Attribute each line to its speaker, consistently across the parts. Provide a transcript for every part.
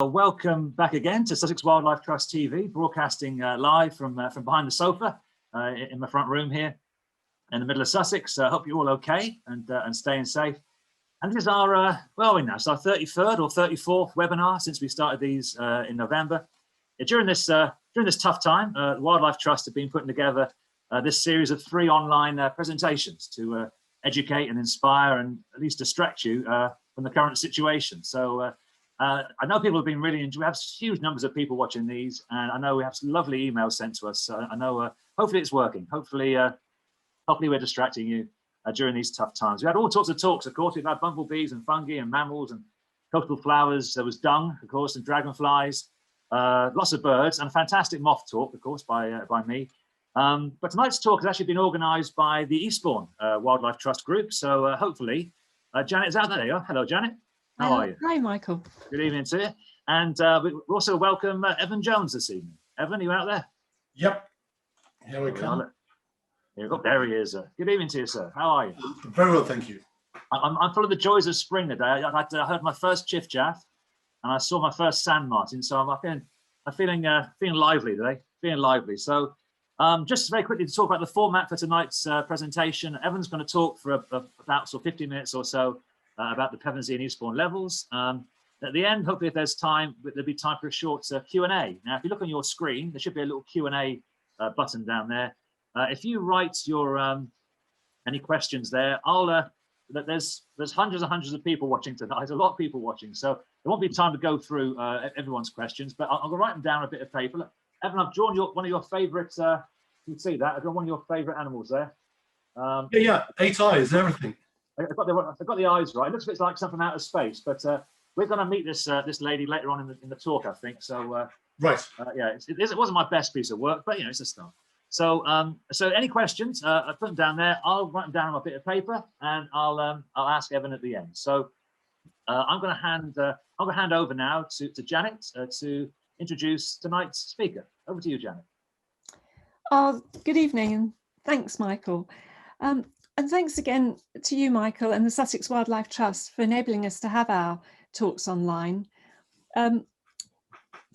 Speaker 1: Welcome back again to Sussex Wildlife Trust TV, broadcasting live from behind the sofa in the front room here in the middle of Sussex. Hope you're all okay and staying safe. And this is our, it's our 33rd or 34th webinar since we started these in November. During this tough time, the Wildlife Trust have been putting together this series of 3 online presentations to educate and inspire and at least distract you from the current situation. So I know people have been really enjoying. We have huge numbers of people watching these, and I know we have some lovely emails sent to us. So I know hopefully it's working. Hopefully we're distracting you during these tough times. We had all sorts of talks, of course. We've had bumblebees and fungi and mammals and coastal flowers. There was dung, of course, and dragonflies. Lots of birds, and a fantastic moth talk, of course, by me. But tonight's talk has actually been organised by the Eastbourne Wildlife Trust group. So hopefully, Janet's out there. Hello, Janet. How are you?
Speaker 2: Hi, Michael.
Speaker 1: Good evening to you. And we also welcome Evan Jones this evening. Evan, are you out there?
Speaker 3: Yep. Here we come.
Speaker 1: There he is. Good evening to you, sir. How are you?
Speaker 3: Very well, thank you.
Speaker 1: I'm full of the joys of spring today. I heard my first chiff-chaff, and I saw my first sand martin. So I'm feeling lively today. Feeling lively. So just very quickly to talk about the format for tonight's presentation. Evan's going to talk for about 50 minutes or so about the Pevensey and Eastbourne Levels. At the end, hopefully if there's time, there'll be time for a short Q&A. Now, if you look on your screen, there should be a little Q&A button down there. If you write your any questions there, there's hundreds and hundreds of people watching tonight. There's a lot of people watching, so there won't be time to go through everyone's questions, but I'll write them down on a bit of paper. Look, Evan, I've drawn one of your favourite, you can see that, I've drawn one of your favourite animals there.
Speaker 3: Yeah, 8 eyes, everything.
Speaker 1: I've got the eyes right. It looks a bit like something out of space, but we're going to meet this lady later on in the talk, I think. So
Speaker 3: right.
Speaker 1: Yeah, it wasn't my best piece of work, but it's a start. So so any questions? I put them down there. I'll write them down on a bit of paper, and I'll ask Evan at the end. So I'm going to hand over now to Janet to introduce tonight's speaker. Over to you, Janet.
Speaker 2: Good evening, and thanks, Michael. And thanks again to you, Michael, and the Sussex Wildlife Trust for enabling us to have our talks online. For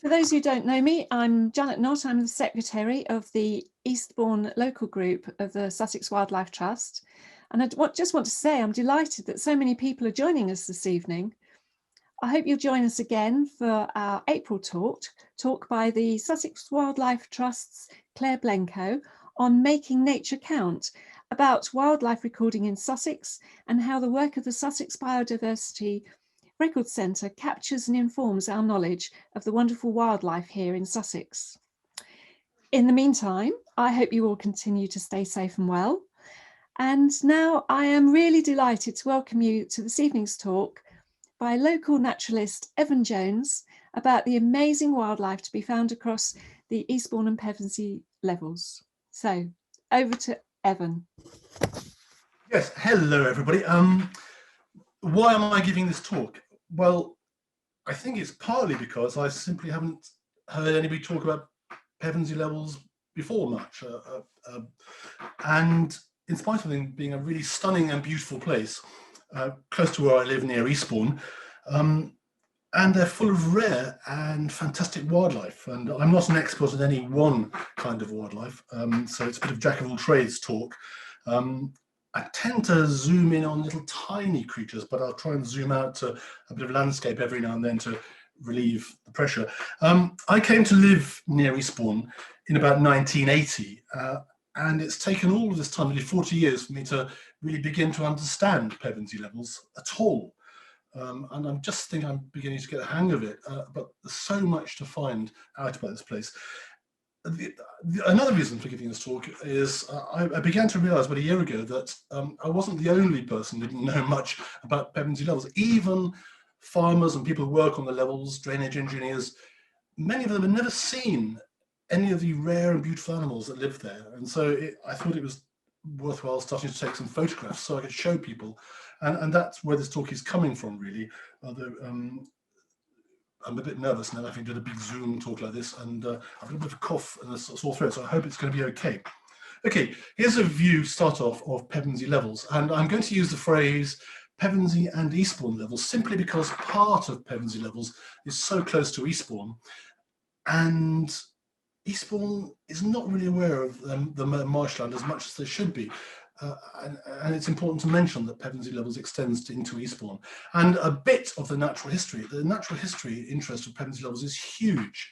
Speaker 2: those who don't know me, I'm Janet Knott. I'm the Secretary of the Eastbourne Local Group of the Sussex Wildlife Trust. And I just want to say I'm delighted that so many people are joining us this evening. I hope you'll join us again for our April talk by the Sussex Wildlife Trust's Claire Blencoe on Making Nature Count, about wildlife recording in Sussex and how the work of the Sussex Biodiversity Record Centre captures and informs our knowledge of the wonderful wildlife here in Sussex. In the meantime, I hope you all continue to stay safe and well. And now I am really delighted to welcome you to this evening's talk by local naturalist Evan Jones about the amazing wildlife to be found across the Eastbourne and Pevensey Levels. So over to Evan.
Speaker 3: Yes, hello everybody. Why am I giving this talk? Well, I think it's partly because I simply haven't heard anybody talk about Pevensey Levels before much. And in spite of them being a really stunning and beautiful place, close to where I live near Eastbourne, and they're full of rare and fantastic wildlife. And I'm not an expert in any one kind of wildlife, so it's a bit of jack of all trades talk. I tend to zoom in on little tiny creatures, but I'll try and zoom out to a bit of landscape every now and then to relieve the pressure. I came to live near Eastbourne in about 1980, and it's taken all of this time, nearly 40 years, for me to really begin to understand Pevensey Levels at all. And I'm just thinking I'm beginning to get a hang of it, but there's so much to find out about this place. Another reason for giving this talk is I began to realise about a year ago that I wasn't the only person who didn't know much about Pevensey Levels. Even farmers and people who work on the levels, drainage engineers, many of them had never seen any of the rare and beautiful animals that live there. And so I thought it was worthwhile starting to take some photographs so I could show people. And that's where this talk is coming from, really. Although I'm a bit nervous now having done a big Zoom talk like this, and I've got a bit of a cough and a sore throat, so I hope it's going to be okay. Okay, here's a view, start off, of Pevensey Levels, and I'm going to use the phrase Pevensey and Eastbourne Levels, simply because part of Pevensey Levels is so close to Eastbourne, and Eastbourne is not really aware of the marshland as much as they should be. And it's important to mention that Pevensey Levels extends into Eastbourne. And a bit of the natural history interest of Pevensey Levels is huge.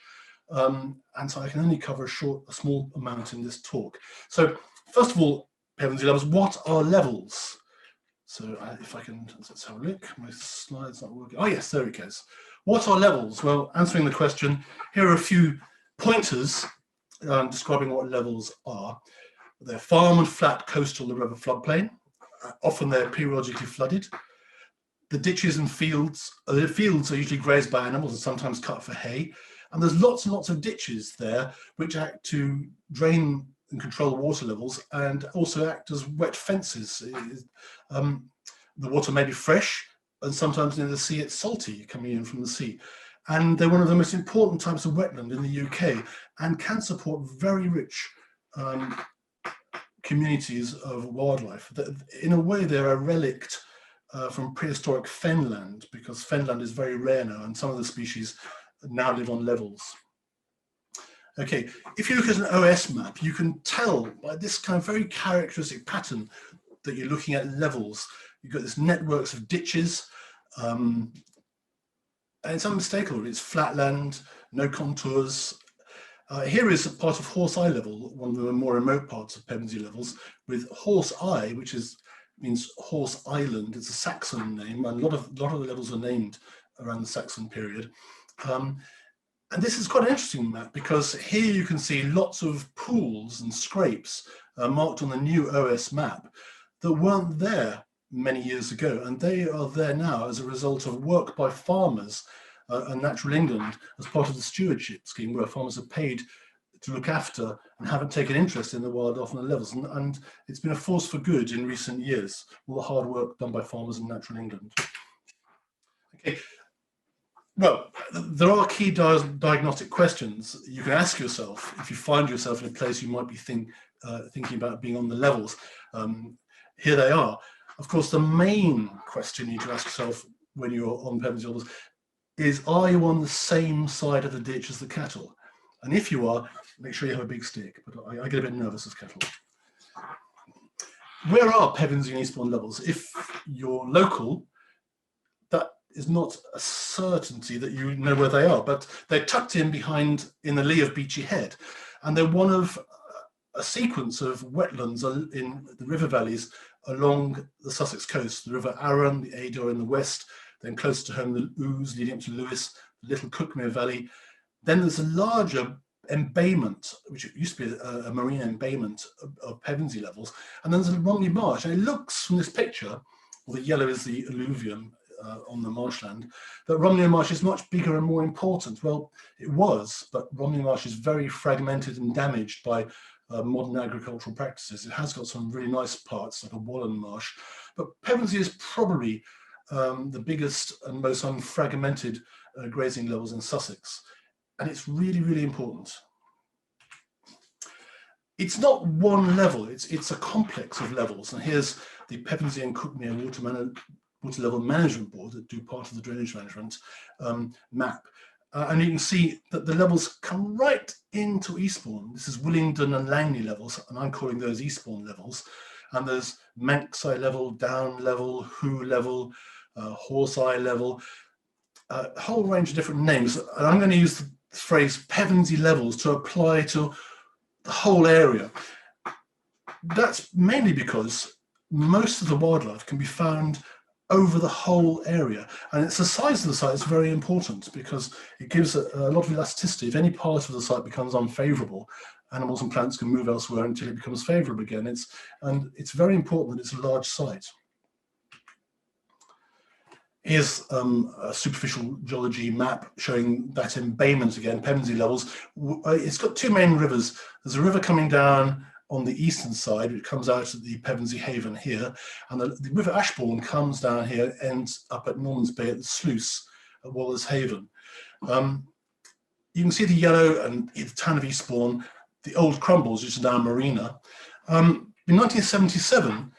Speaker 3: And so I can only cover a small amount in this talk. So first of all, Pevensey Levels, what are levels? So if I can, let's have a look, my slide's not working. Oh yes, there it goes. What are levels? Well, answering the question, here are a few pointers describing what levels are. They're farm and flat coastal river floodplain. Often they're periodically flooded. The ditches and fields are usually grazed by animals and sometimes cut for hay. And there's lots and lots of ditches there which act to drain and control water levels and also act as wet fences. The water may be fresh, and sometimes in the sea it's salty coming in from the sea. And they're one of the most important types of wetland in the UK and can support very rich communities of wildlife. In a way, they're a relict from prehistoric fenland, because fenland is very rare now, and some of the species now live on levels. Okay, if you look at an OS map, you can tell by this kind of very characteristic pattern that you're looking at levels. You've got this networks of ditches, and it's unmistakable. It's flatland, no contours. Here is a part of Horse Eye Level, one of the more remote parts of Pevensey Levels, with Horse Eye, which means Horse Island. It's a Saxon name, and a lot of the levels are named around the Saxon period. And this is quite an interesting map, because here you can see lots of pools and scrapes marked on the new OS map that weren't there many years ago, and they are there now as a result of work by farmers and Natural England as part of the stewardship scheme, where farmers are paid to look after and haven't taken interest in the wildlife on the levels. And it's been a force for good in recent years, all the hard work done by farmers in Natural England. Okay. Well, there are key diagnostic questions you can ask yourself if you find yourself in a place you might be thinking about being on the levels. Here they are. Of course, the main question you need to ask yourself when you're on Pevensey Levels is, are you on the same side of the ditch as the cattle? And if you are, make sure you have a big stick, but I get a bit nervous as cattle. Where are Pevensey and Eastbourne Levels? If you're local, that is not a certainty that you know where they are, but they're tucked in the lee of Beachy Head, and they're one of a sequence of wetlands in the river valleys along the Sussex coast, the River Arun, the Adur in the west, then close to home, the Ouse leading up to Lewes, the Little Cookmere Valley. Then there's a larger embayment, which used to be a marine embayment of Pevensey Levels, and then there's a Romney Marsh. And it looks from this picture, well, the yellow is the alluvium on the marshland, that Romney Marsh is much bigger and more important. Well, it was, but Romney Marsh is very fragmented and damaged by modern agricultural practices. It has got some really nice parts, like a Wallen Marsh, but Pevensey is probably the biggest and most unfragmented grazing levels in Sussex, and it's really, really important. It's not one level, it's a complex of levels, and here's the Pevensey and Cookmere Water Level Management Board that do part of the drainage management map. And you can see that the levels come right into Eastbourne. This is Willingdon and Langley levels, and I'm calling those Eastbourne levels. And there's Manxeye level, Down level, Who level, Horse Eye level, a whole range of different names. And I'm going to use the phrase Pevensey Levels to apply to the whole area. That's mainly because most of the wildlife can be found over the whole area, and it's the size of the site is very important, because it gives a lot of elasticity. If any part of the site becomes unfavourable, animals and plants can move elsewhere until it becomes favourable again. It's very important that it's a large site. Here's a superficial geology map showing that embayment again, Pevensey Levels. It's got two main rivers. There's a river coming down on the eastern side, which comes out at the Pevensey Haven here, and the River Ashbourne comes down here, ends up at Norman's Bay at the sluice at Waller's Haven. You can see the yellow and the town of Eastbourne, the old Crumbles, which is now a marina. In 1977,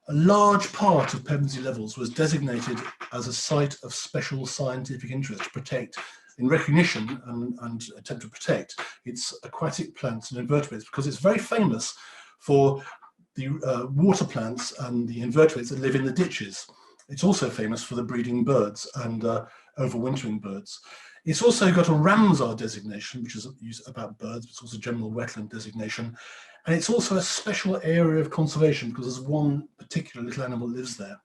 Speaker 3: A large part of Pevensey Levels was designated as a site of special scientific interest to protect, in recognition and attempt to protect, its aquatic plants and invertebrates, because it's very famous for the water plants and the invertebrates that live in the ditches. It's also famous for the breeding birds and overwintering birds. It's also got a Ramsar designation, which is about birds, but it's also a general wetland designation. And it's also a special area of conservation because there's one particular little animal that lives there.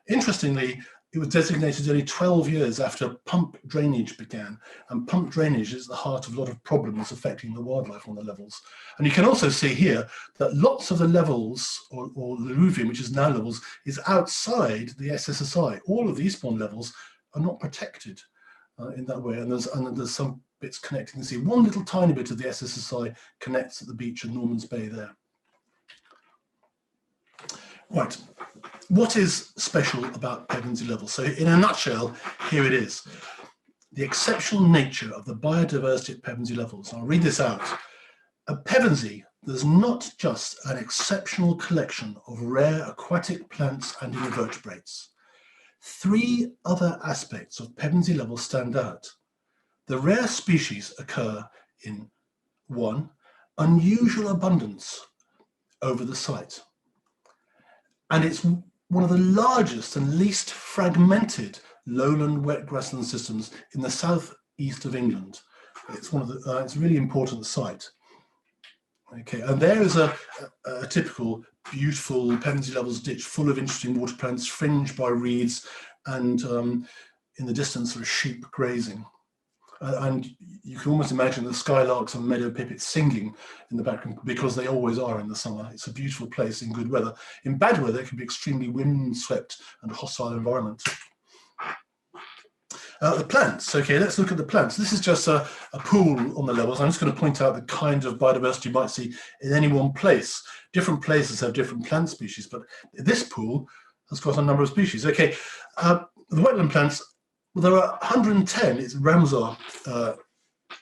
Speaker 3: Interestingly, it was designated only 12 years after pump drainage began. And pump drainage is the heart of a lot of problems affecting the wildlife on the levels. And you can also see here that lots of the levels, or the alluvium, which is now levels, is outside the SSSI. All of the Eastbourne levels are not protected in that way. And there's some bits connecting. You can see one little tiny bit of the SSSI connects at the beach at Norman's Bay there. Right. What is special about Pevensey Levels? So in a nutshell, here it is. The exceptional nature of the biodiversity at Pevensey Levels. I'll read this out. At Pevensey, there's not just an exceptional collection of rare aquatic plants and invertebrates. Three other aspects of Pevensey Levels stand out. The rare species occur in 1, unusual abundance over the site. And it's one of the largest and least fragmented lowland wet grassland systems in the southeast of England. It's one of the, it's a really important site. Okay, and there is a typical beautiful Pevensey Levels ditch full of interesting water plants, fringed by reeds, and in the distance there are sheep grazing. And you can almost imagine the skylarks and meadow pipits singing in the background, because they always are in the summer. It's a beautiful place in good weather. In bad weather, it can be extremely windswept and hostile environment. The plants, okay, let's look at the plants. This is just a pool on the levels. I'm just going to point out the kind of biodiversity you might see in any one place. Different places have different plant species, but this pool has got a number of species. Okay, the wetland plants, well, there are 110, it's Ramsar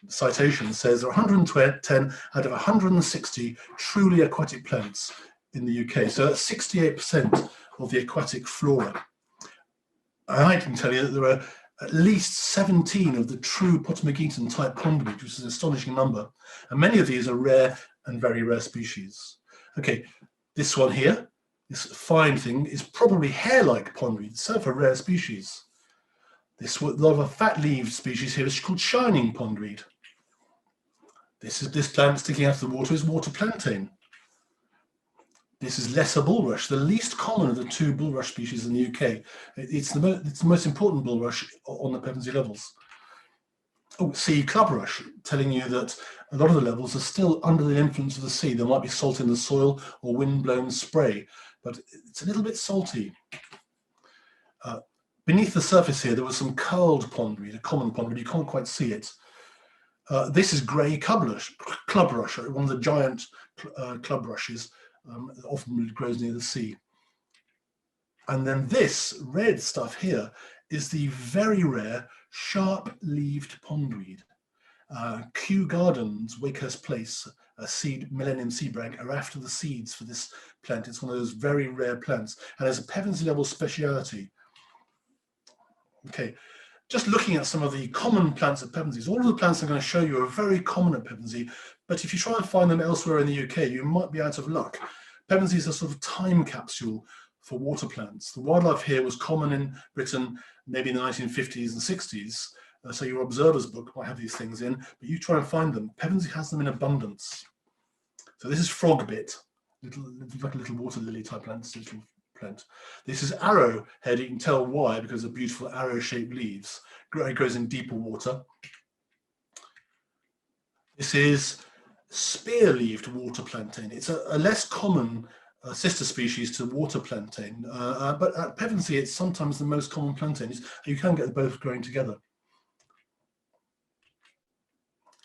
Speaker 3: citation says there are 110 out of 160 truly aquatic plants in the UK. So that's 68% of the aquatic flora. I can tell you that there are at least 17 of the true Potamogeton type pondweed, which is an astonishing number. And many of these are rare and very rare species. Okay, this one here, this fine thing, is probably hair-like pondweed, itself a rare species. This lot of a fat-leaved species here is called shining pondweed. This plant sticking out of the water is water plantain. This is lesser bulrush, the least common of the two bulrush species in the UK. It's the most important bulrush on the Pevensey Levels. Oh, sea clubrush, telling you that a lot of the levels are still under the influence of the sea. There might be salt in the soil or wind-blown spray, but it's a little bit salty. Beneath the surface here, there was some curled pondweed, a common pondweed. You can't quite see it. This is grey clubrush, one of the giant clubrushes, often grows near the sea. And then this red stuff here is the very rare sharp-leaved pondweed. Kew Gardens, Wakehurst Place, Millennium Seed Brag are after the seeds for this plant. It's one of those very rare plants, and it's a Pevensey Level speciality. Okay, just looking at some of the common plants at Pevensey. All of the plants I'm going to show you are very common at Pevensey, but if you try and find them elsewhere in the UK, you might be out of luck. Pevensey is a sort of time capsule for water plants. The wildlife here was common in Britain maybe in the 1950s and 60s, so your observer's book might have these things in, but you try and find them. Pevensey has them in abundance. So this is frogbit, like a little water lily type plant, little plant. This is arrowhead. You can tell why, because of beautiful arrow-shaped leaves. It grows in deeper water. This is spear-leaved water plantain. It's a less common sister species to water plantain, but at Pevensey it's sometimes the most common plantain. You can get both growing together.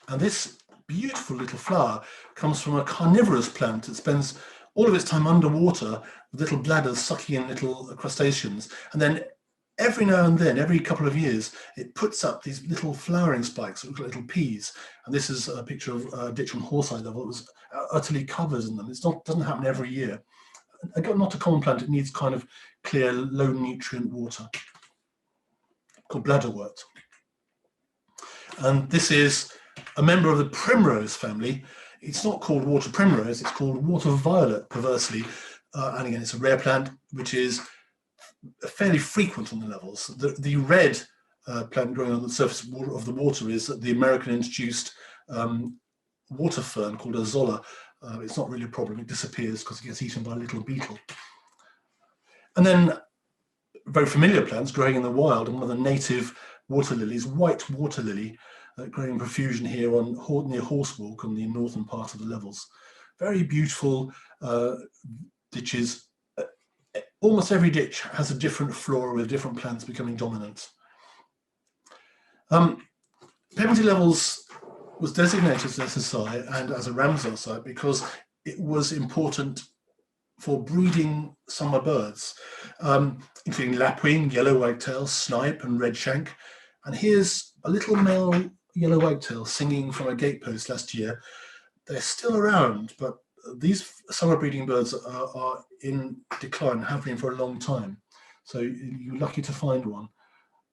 Speaker 3: And this beautiful little flower comes from a carnivorous plant that spends all of its time underwater with little bladders sucking in little crustaceans, and then every now and then, every couple of years, it puts up these little flowering spikes that look like little peas. And this is a picture of a ditch on Horseye Level. It was utterly covered in them. It doesn't happen every year. not a common plant, it needs kind of clear, low nutrient water, called Bladderwort. And this is a member of the primrose family. It's not called water primrose, it's called water violet, perversely. And again, it's a rare plant, which is fairly frequent on the levels. The red plant growing on the surface of the water is the American introduced water fern called a zolla. It's not really a problem, it disappears because it gets eaten by a little beetle. And then very familiar plants growing in the wild, and one of the native water lilies, white water lily, growing in profusion here near Horsewalk on the northern part of the levels. Very beautiful ditches. Almost every ditch has a different flora with different plants becoming dominant. Pevensey Levels was designated as an SSI and as a Ramsar site because it was important for breeding summer birds, including lapwing, yellow wagtail, snipe and redshank. And here's a little male yellow wagtail singing from a gatepost last year. They're still around, but these summer breeding birds are in decline, have been for a long time. So you're lucky to find one.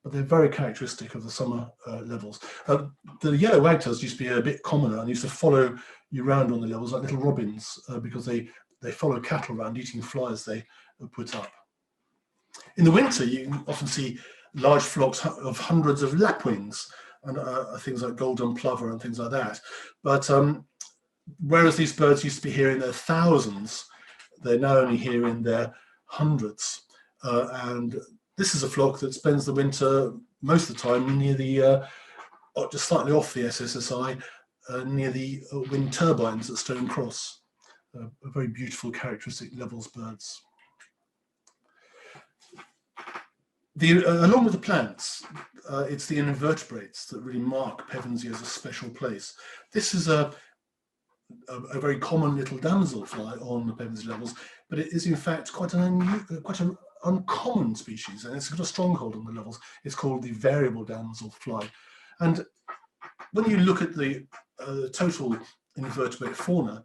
Speaker 3: But they're very characteristic of the summer levels. The yellow wagtails used to be a bit commoner and used to follow you around on the levels like little robins because they follow cattle around eating flies they put up. In the winter, you can often see large flocks of hundreds of lapwings and things like golden plover and things like that. But whereas these birds used to be here in their thousands, they're now only here in their hundreds. And this is a flock that spends the winter most of the time near the, just slightly off the SSSI, near the wind turbines at Stone Cross. Very beautiful, characteristic levels birds. Along with the plants, it's the invertebrates that really mark Pevensey as a special place. This is a very common little damselfly on the Pevensey Levels, but it is in fact quite an uncommon species, and it's got a stronghold on the levels. It's called the variable damselfly. And when you look at the total invertebrate fauna,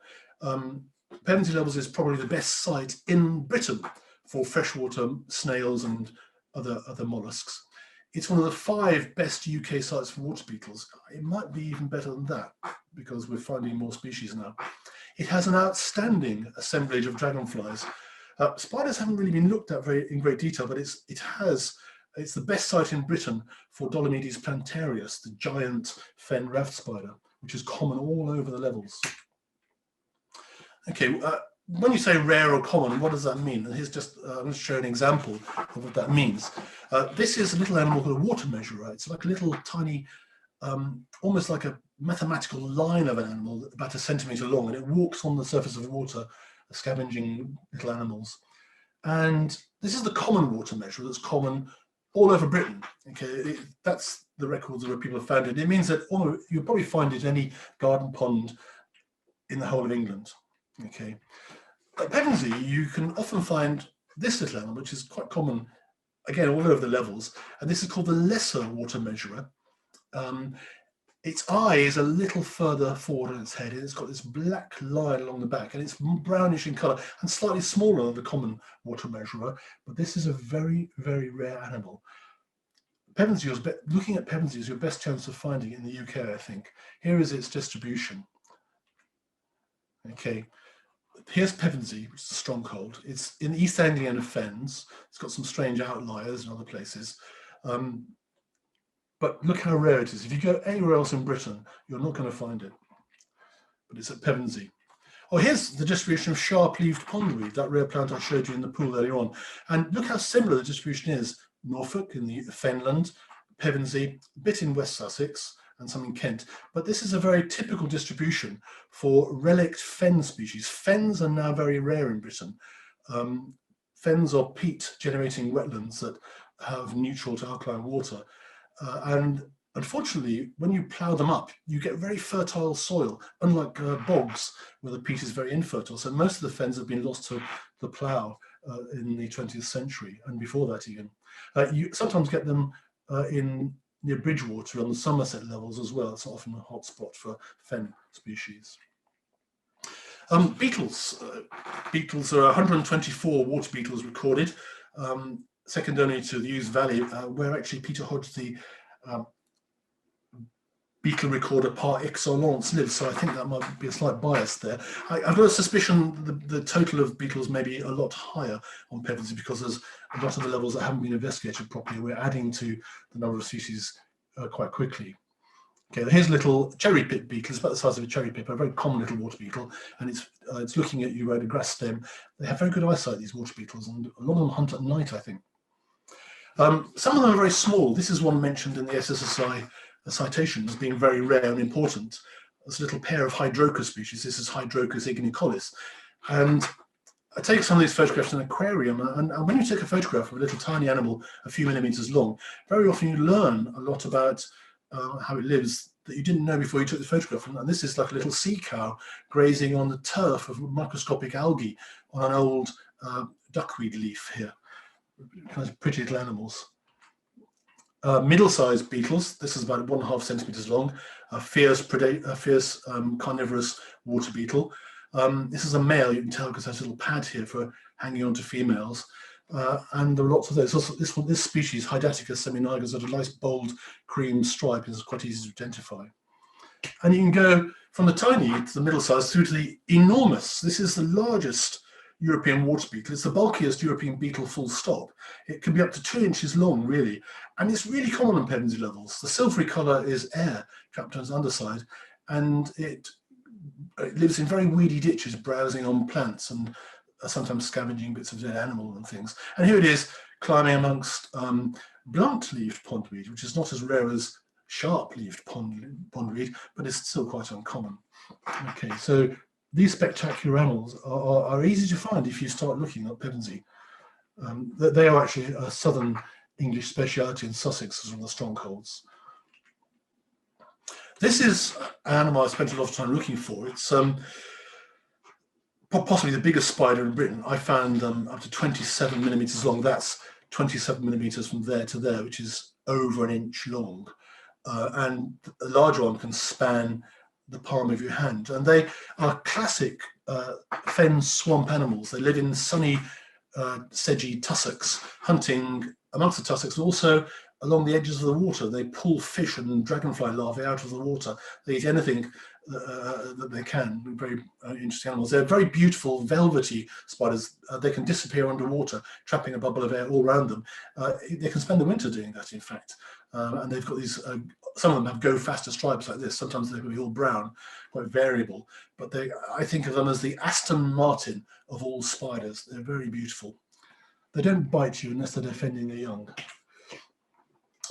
Speaker 3: Pevensey Levels is probably the best site in Britain for freshwater snails and other mollusks. It's one of the 5 best UK sites for water beetles. It might be even better than that because we're finding more species now. It has an outstanding assemblage of dragonflies. Spiders haven't really been looked at in great detail, but it's the best site in Britain for Dolomedes plantarius, the giant fen raft spider, which is common all over the levels. Okay, when you say rare or common, what does that mean? And here's just, I'm going to show an example of what that means. This is a little animal called a water measurer. It's like a little tiny, almost like a mathematical line of an animal, about 1 centimetre long, and it walks on the surface of the water, scavenging little animals. And this is the common water measurer that's common all over Britain. Okay, that's the records where people have found it. It means that you'll probably find it in any garden pond in the whole of England. Okay, at Pevensey, you can often find this little animal, which is quite common, again, all over the levels, and this is called the lesser water measurer. Its eye is a little further forward on its head, and it's got this black line along the back, and it's brownish in colour and slightly smaller than the common water measurer, but this is a very, very rare animal. Pevensey, looking at Pevensey is your best chance of finding it in the UK, I think. Here is its distribution. Okay. Here's Pevensey, which is a stronghold. It's in the East Anglian of Fens. It's got some strange outliers in other places. But look how rare it is. If you go anywhere else in Britain, you're not going to find it. But it's at Pevensey. Oh, here's the distribution of sharp-leaved pondweed, that rare plant I showed you in the pool earlier on. And look how similar the distribution is. Norfolk in the Fenland, Pevensey, a bit in West Sussex, and some in Kent. But this is a very typical distribution for relict fen species. Fens are now very rare in Britain. Fens are peat-generating wetlands that have neutral to alkaline water. And unfortunately, when you plough them up, you get very fertile soil, unlike bogs, where the peat is very infertile. So most of the fens have been lost to the plough in the 20th century, and before that even. You sometimes get them near Bridgewater on the Somerset levels as well. It's often a hot spot for fen species. Beetles. Beetles, there are 124 water beetles recorded, second only to the Ouse Valley, where actually Peter Hodge, the beetle recorder par excellence, lives. So I think that might be a slight bias there. I've got a suspicion the total of beetles may be a lot higher on Pevensey because there's a lot of the levels that haven't been investigated properly. We're adding to the number of species quite quickly. Okay, here's a little cherry pip beetle. It's about the size of a cherry pip, a very common little water beetle, and it's looking at you right a grass stem. They have very good eyesight, these water beetles, and a lot of them hunt at night, I think. Some of them are very small. This is one mentioned in the SSSI citation as being very rare and important. There's a little pair of Hydrocus species. This is Hydrocus ignicollis. And I take some of these photographs in an aquarium, and when you take a photograph of a little tiny animal a few millimeters long, very often you learn a lot about how it lives that you didn't know before you took the photograph. And this is like a little sea cow grazing on the turf of microscopic algae on an old duckweed leaf here. Kind of pretty little animals. Middle-sized beetles. This is about 1.5 centimeters long. A fierce carnivorous water beetle. This is a male. You can tell because there's a little pad here for hanging on to females. And there are lots of those. Also, this species, Hydaticus seminigus, has a nice bold cream stripe. It's quite easy to identify. And you can go from the tiny to the middle size through to the enormous. This is the largest European water beetle. It's the bulkiest European beetle, full stop. It can be up to 2 inches long, really. And it's really common on Pevensey Levels. The silvery colour is air trapped on its underside. And it lives in very weedy ditches, browsing on plants and sometimes scavenging bits of dead animal and things. And here it is climbing amongst blunt-leaved pondweed, which is not as rare as sharp-leaved pondweed, but it's still quite uncommon. Okay, so these spectacular animals are easy to find if you start looking at Pevensey. They are actually a southern English speciality in Sussex as one of the strongholds. This is an animal I spent a lot of time looking for. It's possibly the biggest spider in Britain. I found them up to 27 millimeters long. That's 27 millimeters from there to there, which is over 1 inch long. And a larger one can span the palm of your hand. And they are classic fen swamp animals. They live in sunny, sedgy tussocks, hunting amongst the tussocks, and also along the edges of the water. They pull fish and dragonfly larvae out of the water. They eat anything that they can. Very interesting animals. They're very beautiful, velvety spiders. They can disappear underwater, trapping a bubble of air all around them. They can spend the winter doing that, in fact. And they've got these, some of them have go faster stripes like this. Sometimes they can be all brown, quite variable. But I think of them as the Aston Martin of all spiders. They're very beautiful. They don't bite you unless they're defending their young.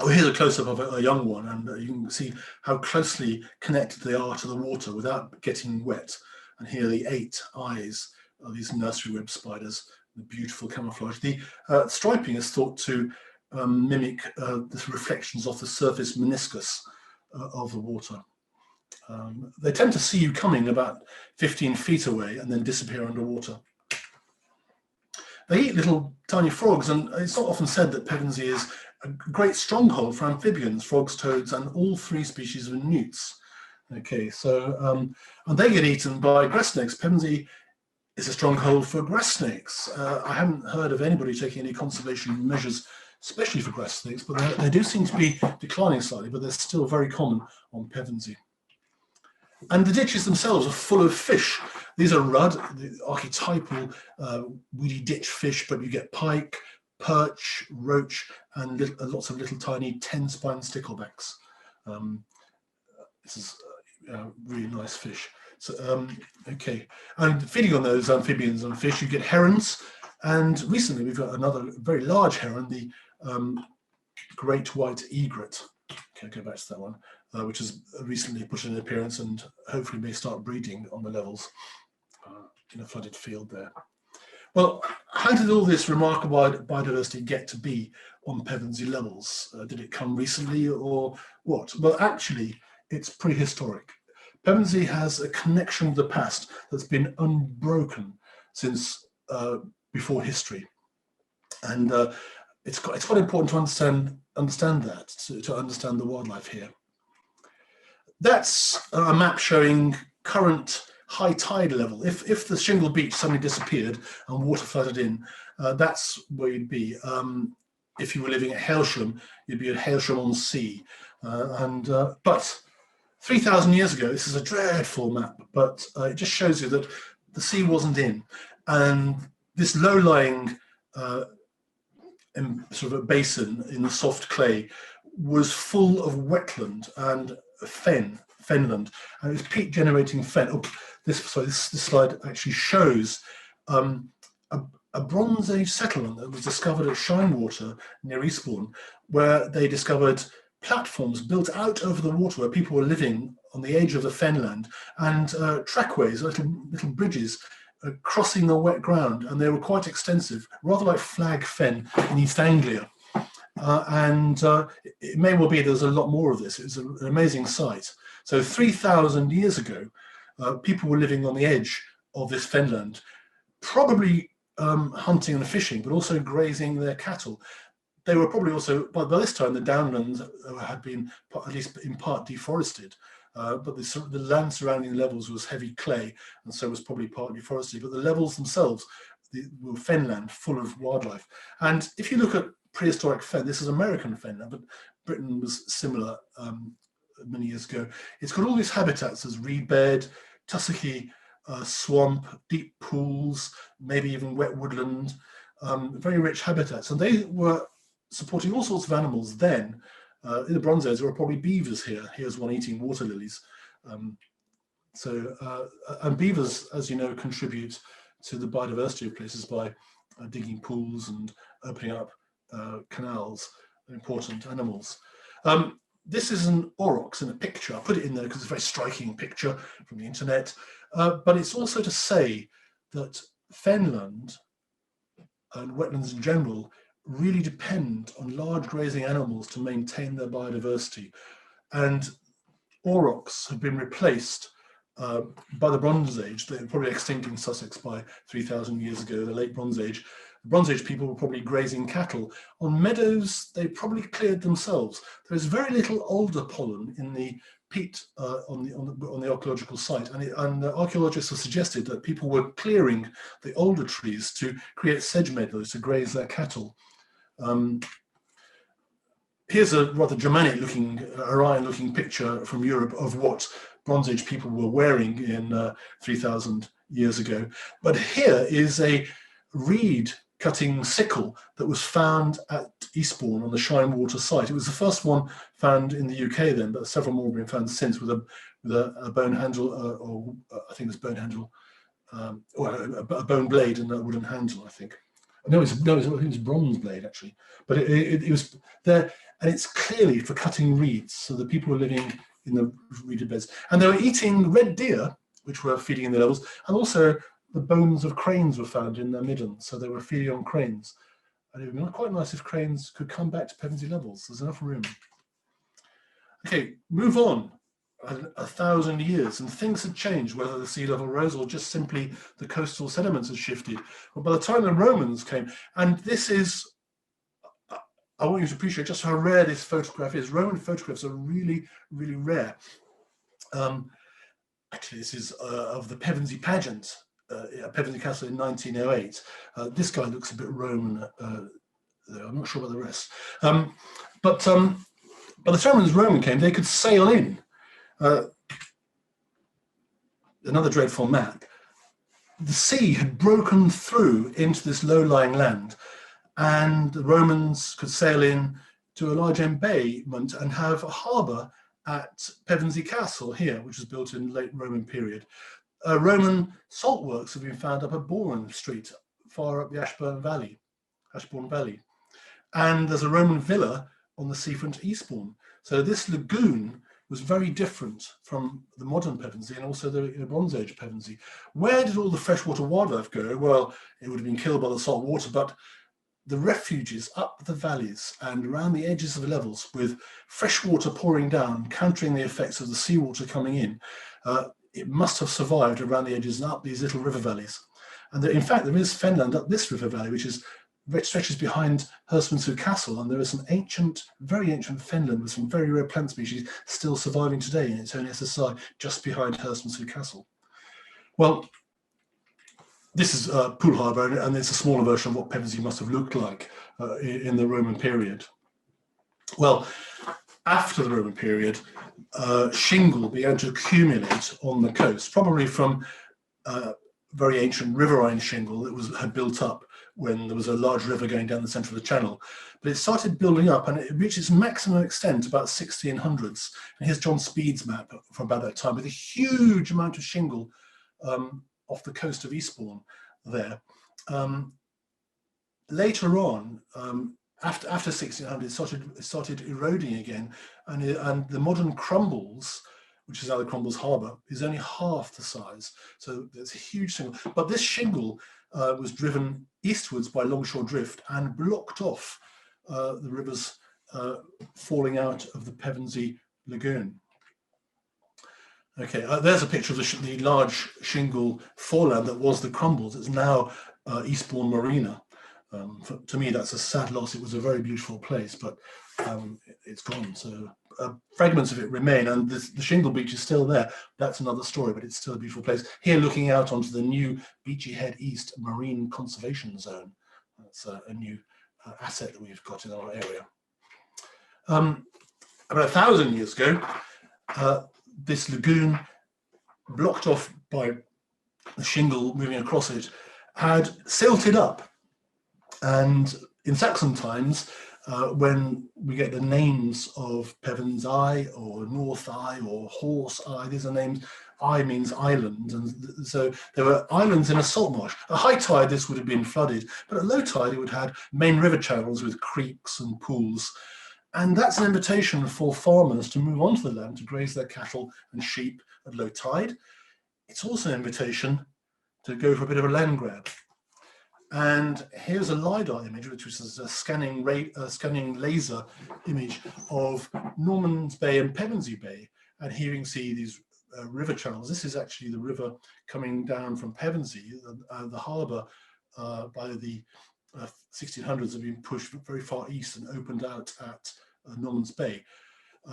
Speaker 3: Oh, here's a close-up of a young one, and you can see how closely connected they are to the water without getting wet. And here are the 8 eyes of these nursery web spiders, the beautiful camouflage. The striping is thought to mimic the reflections off the surface meniscus of the water. They tend to see you coming about 15 feet away and then disappear underwater. They eat little tiny frogs, and it's not often said that Pevensey is a great stronghold for amphibians, frogs, toads, and all 3 species of newts. Okay, so and they get eaten by grass snakes. Pevensey is a stronghold for grass snakes. I haven't heard of anybody taking any conservation measures, especially for grass snakes, but they do seem to be declining slightly, but they're still very common on Pevensey. And the ditches themselves are full of fish. These are rudd, the archetypal weedy ditch fish, but you get pike, perch, roach, and lots of little tiny 10-spine sticklebacks. This is a really nice fish. So, okay, and feeding on those amphibians and fish, you get herons. And recently we've got another very large heron, the great white egret. Okay, go back to that one, which has recently put in an appearance and hopefully may start breeding on the levels in a flooded field there. Well, how did all this remarkable biodiversity get to be on Pevensey Levels? Did it come recently or what? Well, actually, it's prehistoric. Pevensey has a connection with the past that's been unbroken since before history. And it's quite important to understand that, to understand the wildlife here. That's a map showing current high tide level. If the shingle beach suddenly disappeared and water flooded in, that's where you'd be. If you were living at Hailsham, you'd be at Hailsham on Sea. But 3,000 years ago, this is a dreadful map, but it just shows you that the sea wasn't in. And this low-lying sort of a basin in the soft clay was full of wetland and fenland, and it was peat generating fen. Oh, this slide actually shows a Bronze Age settlement that was discovered at Shinewater near Eastbourne, where they discovered platforms built out over the water where people were living on the edge of the fenland, and trackways, little bridges crossing the wet ground, and they were quite extensive, rather like Flag Fen in East Anglia. It may well be there's a lot more of this. It's an amazing site. So 3,000 years ago, people were living on the edge of this fenland, probably hunting and fishing, but also grazing their cattle. They were probably also, by this time, the downlands had been at least in part deforested. But the land surrounding the levels was heavy clay, and so was probably partly forested. But the levels themselves were fenland full of wildlife. And if you look at prehistoric fen, this is American fenland, but Britain was similar many years ago. It's got all these habitats. There's reed bed, tussocky swamp, deep pools, maybe even wet woodland, very rich habitats. And they were supporting all sorts of animals then. In the Bronze Age, there were probably beavers here. Here's one eating water lilies. And beavers, as you know, contribute to the biodiversity of places by digging pools and opening up canals. Important animals. This is an aurochs in a picture. I put it in there because it's a very striking picture from the internet. But it's also to say that fenland and wetlands in general really depend on large grazing animals to maintain their biodiversity. And aurochs have been replaced by the Bronze Age. They were probably extinct in Sussex by 3,000 years ago, the late Bronze Age. The Bronze Age people were probably grazing cattle. On meadows, they probably cleared themselves. There's very little alder pollen in the peat on the archaeological site, and archaeologists have suggested that people were clearing the alder trees to create sedge meadows to graze their cattle. Here's a rather Germanic-looking, Aryan-looking picture from Europe of what Bronze Age people were wearing in 3,000 years ago. But here is a reed cutting sickle that was found at Eastbourne on the Shinewater site. It was the first one found in the UK then, but several more have been found since with a bone handle, or I think it's bone handle, or a bone blade and a wooden handle, I think. No, I think it's bronze blade actually, but it was there, and it's clearly for cutting reeds. So the people were living in the reeded beds, and they were eating red deer, which were feeding in the levels, and also the bones of cranes were found in their midden, so they were feeding on cranes. And it would be quite nice if cranes could come back to Pevensey Levels. There's enough room. Okay, move on 1,000 years, and things had changed, whether the sea level rose or just simply the coastal sediments had shifted. But by the time the Romans came, and this is, I want you to appreciate just how rare this photograph is. Roman photographs are really, really rare. Actually, this is of the Pevensey pageant at Pevensey Castle in 1908. This guy looks a bit Roman, though I'm not sure about the rest. But by the time the Roman came, they could sail in. Another dreadful map. The sea had broken through into this low-lying land, and the Romans could sail in to a large embayment and have a harbour at Pevensey Castle here, which was built in late Roman period. Roman salt works have been found up at Bourne Street, far up the Ashbourne Valley. And there's a Roman villa on the seafront at Eastbourne. So this lagoon was very different from the modern Pevensey and also the Bronze Age Pevensey. Where did all the freshwater wildlife go? Well, it would have been killed by the salt water, but the refuges up the valleys and around the edges of the levels with fresh water pouring down, countering the effects of the seawater coming in, it must have survived around the edges and up these little river valleys. And in fact, there is fenland up this river valley, which stretches behind Herstmonceux Castle, and there is some ancient, very ancient fenland with some very rare plant species still surviving today in its own SSI just behind Herstmonceux Castle. Well, this is Poole Harbour, and it's a smaller version of what Pevensey must have looked like in the Roman period. Well, after the Roman period, shingle began to accumulate on the coast, probably from very ancient riverine shingle that had built up when there was a large river going down the centre of the channel. But it started building up, and it reached its maximum extent about 1600s. And here's John Speed's map from about that time, with a huge amount of shingle off the coast of Eastbourne there. Later on, after 1600, it started eroding again, and the modern Crumbles, which is now the Crumbles Harbour, is only half the size. So it's a huge shingle. But this shingle was driven eastwards by longshore drift and blocked off the rivers falling out of the Pevensey Lagoon. Okay, there's a picture of the large shingle foreland that was the Crumbles. It's now Eastbourne Marina. To me, that's a sad loss. It was a very beautiful place, but it's gone. So fragments of it remain, and the shingle beach is still there. That's another story, but it's still a beautiful place. Here, looking out onto the new Beachy Head East Marine Conservation Zone. That's a new asset that we've got in our area. About 1,000 years ago, this lagoon, blocked off by the shingle moving across it, had silted up. And in Saxon times, when we get the names of Pevens Eye or North Eye or Horse Eye, these are names. Eye means island, and so there were islands in a salt marsh. At high tide, this would have been flooded, but at low tide, it would have had main river channels with creeks and pools. And that's an invitation for farmers to move onto the land to graze their cattle and sheep at low tide. It's also an invitation to go for a bit of a land grab. And here's a LiDAR image, which is a scanning laser image of Norman's Bay and Pevensey Bay. And here you can see these river channels. This is actually the river coming down from Pevensey. The harbour by the 1600s have been pushed very far east and opened out at Norman's Bay.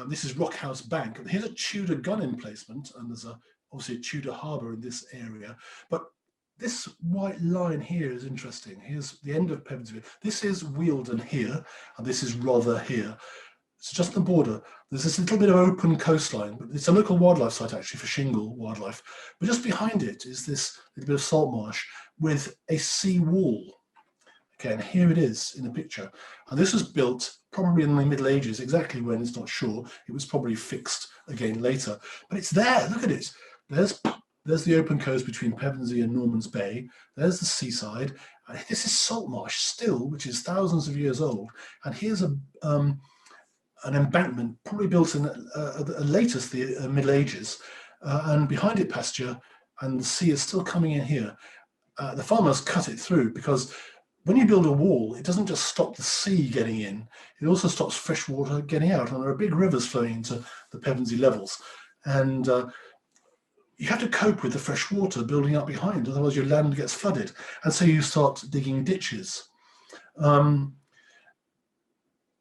Speaker 3: This is Rockhouse Bank. And here's a Tudor gun emplacement, and there's obviously a Tudor harbour in this area. But this white line here is interesting. Here's the end of Pevensey. This is Weald here, and this is Rother here. It's just the border. There's this little bit of open coastline, but it's a local wildlife site actually for shingle wildlife. But just behind it is this little bit of salt marsh with a sea wall. Okay, and here it is in the picture. And this was built probably in the Middle Ages, exactly when, it's not sure. It was probably fixed again later. But it's there, look at it. There's the open coast between Pevensey and Norman's Bay. There's the seaside. And this is salt marsh still, which is thousands of years old. And here's an embankment, probably built in the latest, the Middle Ages. And behind it pasture, and the sea is still coming in here. The farmers cut it through because when you build a wall, it doesn't just stop the sea getting in, it also stops fresh water getting out. And there are big rivers flowing into the Pevensey Levels. And you have to cope with the fresh water building up behind, otherwise your land gets flooded. And so you start digging ditches. When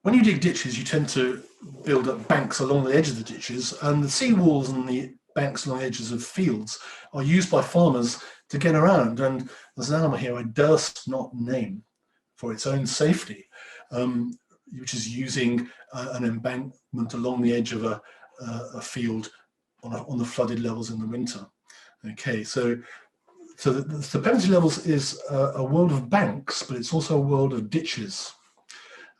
Speaker 3: you dig ditches, you tend to build up banks along the edge of the ditches, and the sea walls and the banks along the edges of fields are used by farmers to get around. And there's an animal here I durst not name for its own safety, which is using an embankment along the edge of a field on the flooded levels in the winter. Okay, so the Pevensey Levels is a world of banks, but it's also a world of ditches.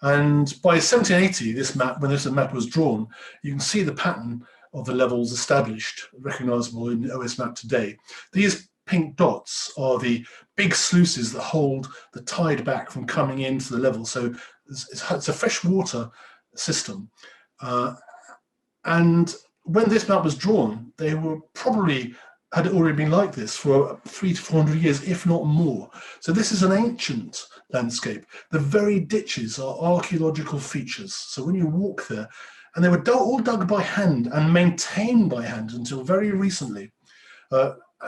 Speaker 3: And by 1780, this map, when this map was drawn, you can see the pattern of the levels established, recognizable in the OS map today. These pink dots are the big sluices that hold the tide back from coming into the level. So it's a freshwater system. And when this map was drawn, they were probably had already been like this for 300 to 400 years, if not more. So this is an ancient landscape. The very ditches are archaeological features. So when you walk there, and they were all dug by hand and maintained by hand until very recently.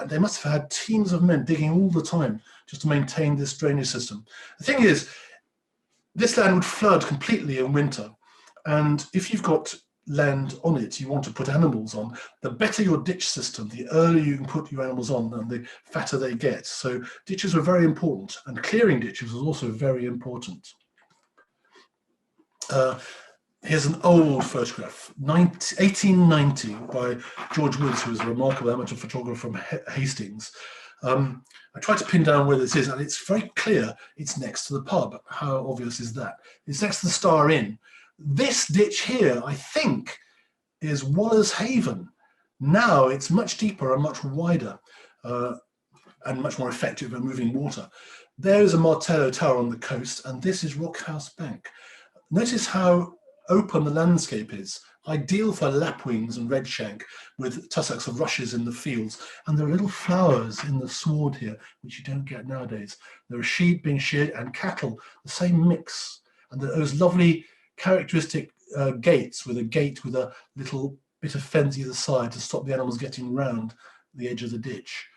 Speaker 3: They must have had teams of men digging all the time just to maintain this drainage system. The thing is, this land would flood completely in winter. And if you've got land on it you want to put animals on, the better your ditch system, the earlier you can put your animals on and the fatter they get. So ditches are very important, and clearing ditches was also very important. Here's an old photograph, 1890, by George Woods, who was a remarkable amateur photographer from Hastings. I tried to pin down where this is, and it's very clear it's next to the pub. How obvious is that? It's next to the Star Inn. This ditch here, I think, is Waller's Haven. Now it's much deeper and much wider and much more effective at moving water. There is a Martello Tower on the coast, and this is Rockhouse Bank. Notice how open the landscape is, ideal for lapwings and redshank with tussocks of rushes in the fields. And there are little flowers in the sward here, which you don't get nowadays. There are sheep being sheared and cattle, the same mix. And those lovely characteristic gates with a little bit of fence either side to stop the animals getting round the edge of the ditch.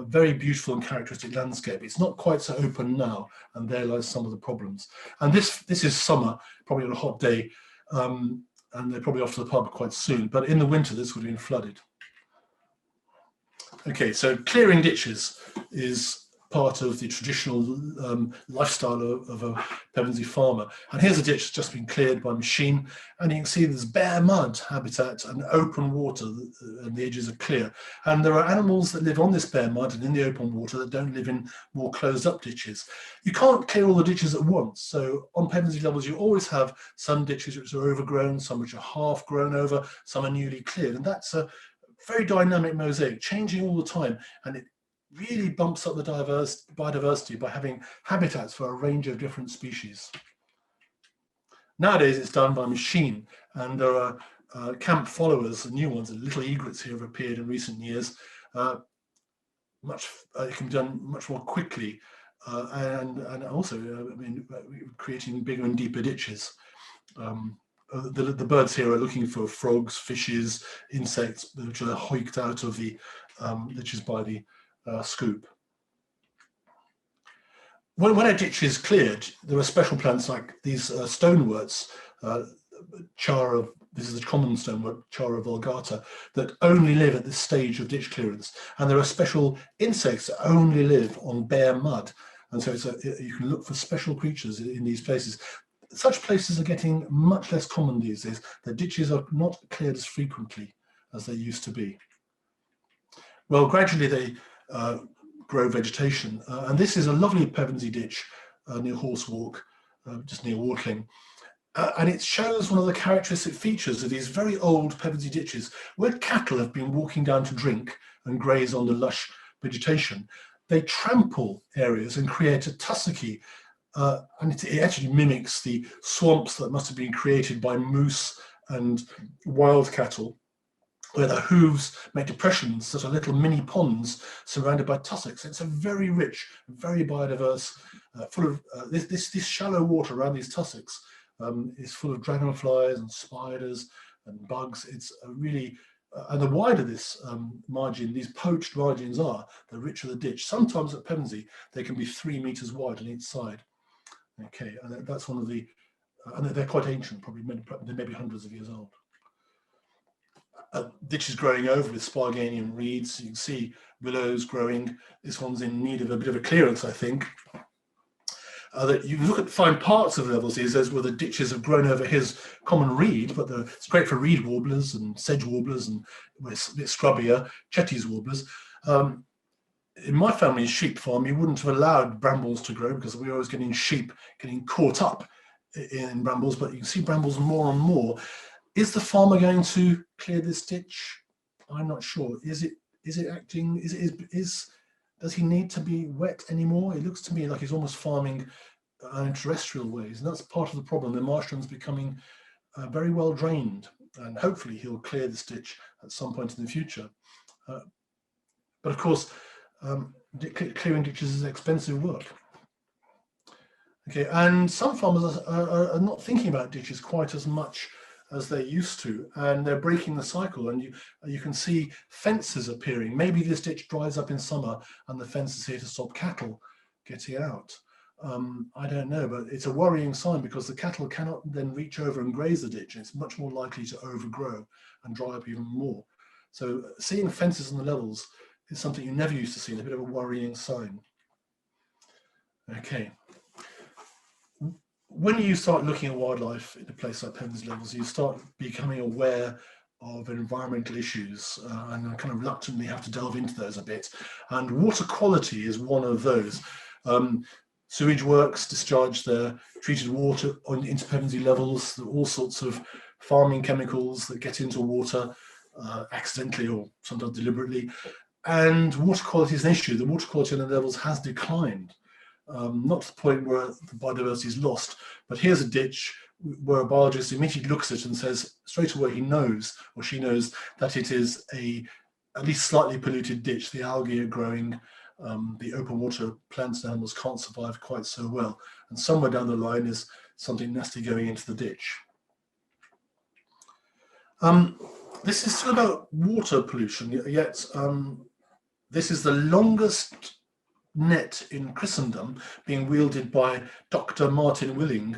Speaker 3: Very beautiful and characteristic landscape. It's not quite so open now, and there lies some of the problems. And this is summer, probably on a hot day, and they're probably off to the pub quite soon. But in the winter, this would have been flooded. Okay, so clearing ditches is part of the traditional lifestyle of a Pevensey farmer. And here's a ditch that's just been cleared by machine, and you can see there's bare mud habitat and open water, and the edges are clear. And there are animals that live on this bare mud and in the open water that don't live in more closed up ditches. You can't clear all the ditches at once. So on Pevensey Levels, you always have some ditches which are overgrown, some which are half grown over, some are newly cleared. And that's a very dynamic mosaic, changing all the time. And it really bumps up the biodiversity by having habitats for a range of different species. Nowadays it's done by machine, and there are camp followers, new ones, and little egrets here have appeared in recent years. It can be done much more quickly, and also creating bigger and deeper ditches. The birds here are looking for frogs, fishes, insects, which are hoiked out of the ditches by the scoop. When a ditch is cleared, there are special plants like these stoneworts, this is the common stonewort, Chara vulgata, that only live at this stage of ditch clearance. And there are special insects that only live on bare mud. And so you can look for special creatures in these places. Such places are getting much less common these days. The ditches are not cleared as frequently as they used to be. Well, gradually they grow vegetation, and this is a lovely Pevensey ditch near Horsewalk, just near Watling, and it shows one of the characteristic features of these very old Pevensey ditches, where cattle have been walking down to drink and graze on the lush vegetation. They trample areas and create a tussocky, and it actually mimics the swamps that must have been created by moose and wild cattle, where the hooves make depressions that are little mini ponds surrounded by tussocks. It's a very rich, very biodiverse, full of this shallow water around these tussocks is full of dragonflies and spiders and bugs. It's a really, and the wider this margin, these poached margins are, the richer the ditch. Sometimes at Pevensey, they can be 3 meters wide on each side. Okay, and that's one of the, and they're quite ancient, probably they may be hundreds of years old. Ditches growing over with Sparganian reeds. You can see willows growing. This one's in need of a bit of a clearance, I think. That you look at find parts of the levels is where the ditches have grown over his common reed, but it's great for reed warblers and sedge warblers, and it's a bit scrubbier, Chetty's warblers. In my family's sheep farm, you wouldn't have allowed brambles to grow because we were always getting sheep getting caught up in brambles, but you can see brambles more and more. Is the farmer going to clear this ditch? I'm not sure. Is it acting? Does he need to be wet anymore? It looks to me like he's almost farming in terrestrial ways, and that's part of the problem. The marshland's becoming very well drained, and hopefully he'll clear this ditch at some point in the future. But of course, clearing ditches is expensive work. Okay, and some farmers are not thinking about ditches quite as much as they used to, and they're breaking the cycle, and you can see fences appearing. Maybe this ditch dries up in summer and the fence is here to stop cattle getting out. I don't know, but it's a worrying sign because the cattle cannot then reach over and graze the ditch. And it's much more likely to overgrow and dry up even more. So seeing fences on the levels is something you never used to see, and a bit of a worrying sign. Okay. When you start looking at wildlife in a place like Pevensey Levels, you start becoming aware of environmental issues, and I kind of reluctantly have to delve into those a bit. And water quality is one of those. Sewage works discharge their treated water into Pevensey Levels. There are all sorts of farming chemicals that get into water accidentally or sometimes deliberately. And water quality is an issue. The water quality on the levels has declined. Not to the point where the biodiversity is lost, but here's a ditch where a biologist immediately looks at it and says straight away he knows, or she knows, that it is at least slightly polluted ditch. The algae are growing, the open water plants and animals can't survive quite so well, and somewhere down the line is something nasty going into the ditch. This is still about water pollution, yet this is the longest net in Christendom, being wielded by Dr. Martin Willing,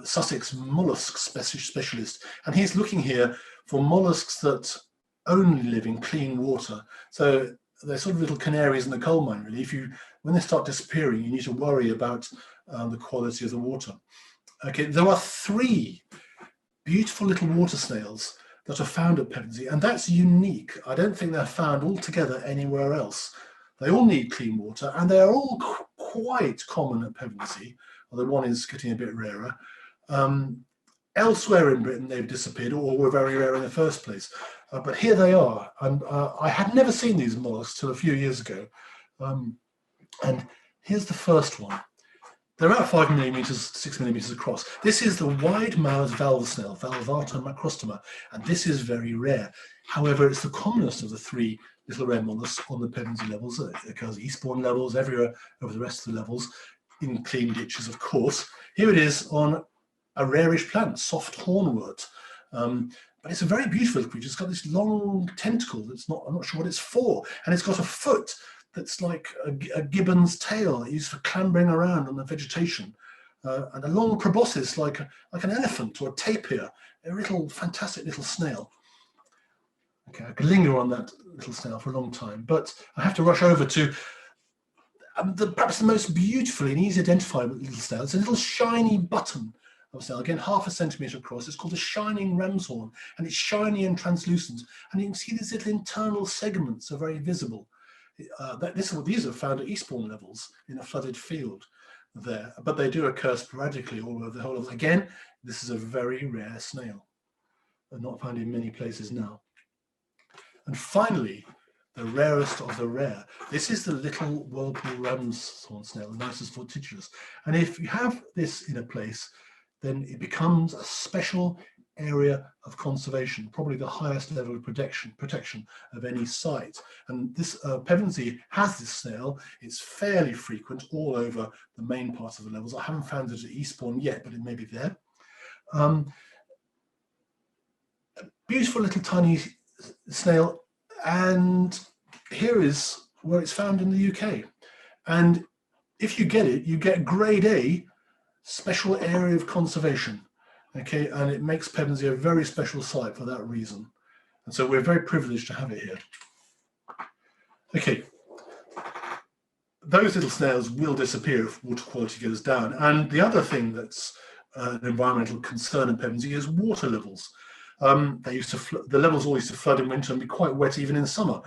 Speaker 3: Sussex mollusk specialist, and he's looking here for mollusks that only live in clean water. So they're sort of little canaries in the coal mine, really. When they start disappearing, you need to worry about the quality of the water. Okay, there are 3 beautiful little water snails that are found at Pevensey, and that's unique. I don't think they're found altogether anywhere else. They all need clean water, and they are all quite common at Pevensey, although one is getting a bit rarer. Elsewhere in Britain, they've disappeared or were very rare in the first place. But here they are, and I had never seen these mollusks till a few years ago. And here's the first one. They're about 5 millimeters, 6 millimeters across. This is the wide-mouthed valve snail, Valvata macrostoma, and this is very rare. However, it's the commonest of the 3 little red mollusks on the Pevensey Levels. It occurs at Eastbourne Levels, everywhere over the rest of the levels, in clean ditches, of course. Here it is on a rarish plant, soft hornwort. But it's a very beautiful creature. It's got this long tentacle that's I'm not sure what it's for. And it's got a foot that's like a gibbon's tail, used for clambering around on the vegetation. And a long proboscis like an elephant or a tapir, a little fantastic little snail. Okay, I could linger on that little snail for a long time, but I have to rush over to perhaps the most beautifully and easy identifiable little snail. It's a little shiny button of a snail, again, 1/2 centimetre across. It's called a shining ram's horn, and it's shiny and translucent. And you can see these little internal segments are very visible. These are found at Eastbourne Levels in a flooded field there, but they do occur sporadically all over the whole of. Again, this is a very rare snail, and not found in many places now. And finally, the rarest of the rare. This is the little whirlpool ram's horn snail, the Nisus forticulus. And if you have this in a place, then it becomes a special area of conservation, probably the highest level of protection of any site. And this Pevensey has this snail. It's fairly frequent all over the main part of the levels. I haven't found it at Eastbourne yet, but it may be there. A beautiful little tiny snail, and here is where it's found in the UK. And if you get it, you get grade A, special area of conservation. Okay, and it makes Pevensey a very special site for that reason. And so we're very privileged to have it here. Okay, those little snails will disappear if water quality goes down. And the other thing that's an environmental concern in Pevensey is water levels. The levels always used to flood in winter and be quite wet even in summer.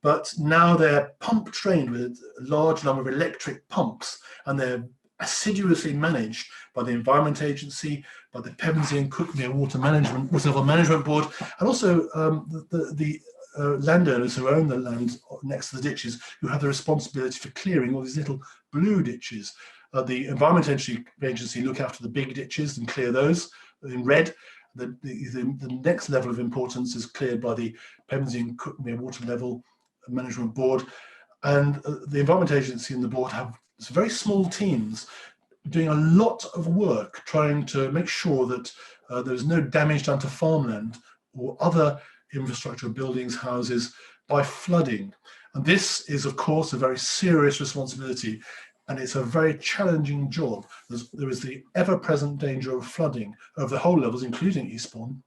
Speaker 3: But now they're pump trained with a large number of electric pumps, and they're assiduously managed by the Environment Agency, by the Pevensey and Cuckmere Water Management Board, and also the landowners who own the land next to the ditches, who have the responsibility for clearing all these little blue ditches. The Environment Agency look after the big ditches and clear those in red. The next level of importance is cleared by the Pevensey and Cuckmere Water Management Board, and the Environment Agency and the board have very small teams doing a lot of work trying to make sure that there's no damage done to farmland or other infrastructure, buildings, houses by flooding. And this is, of course, a very serious responsibility. and it's a very challenging job. There is the ever-present danger of flooding over the whole levels, including Eastbourne.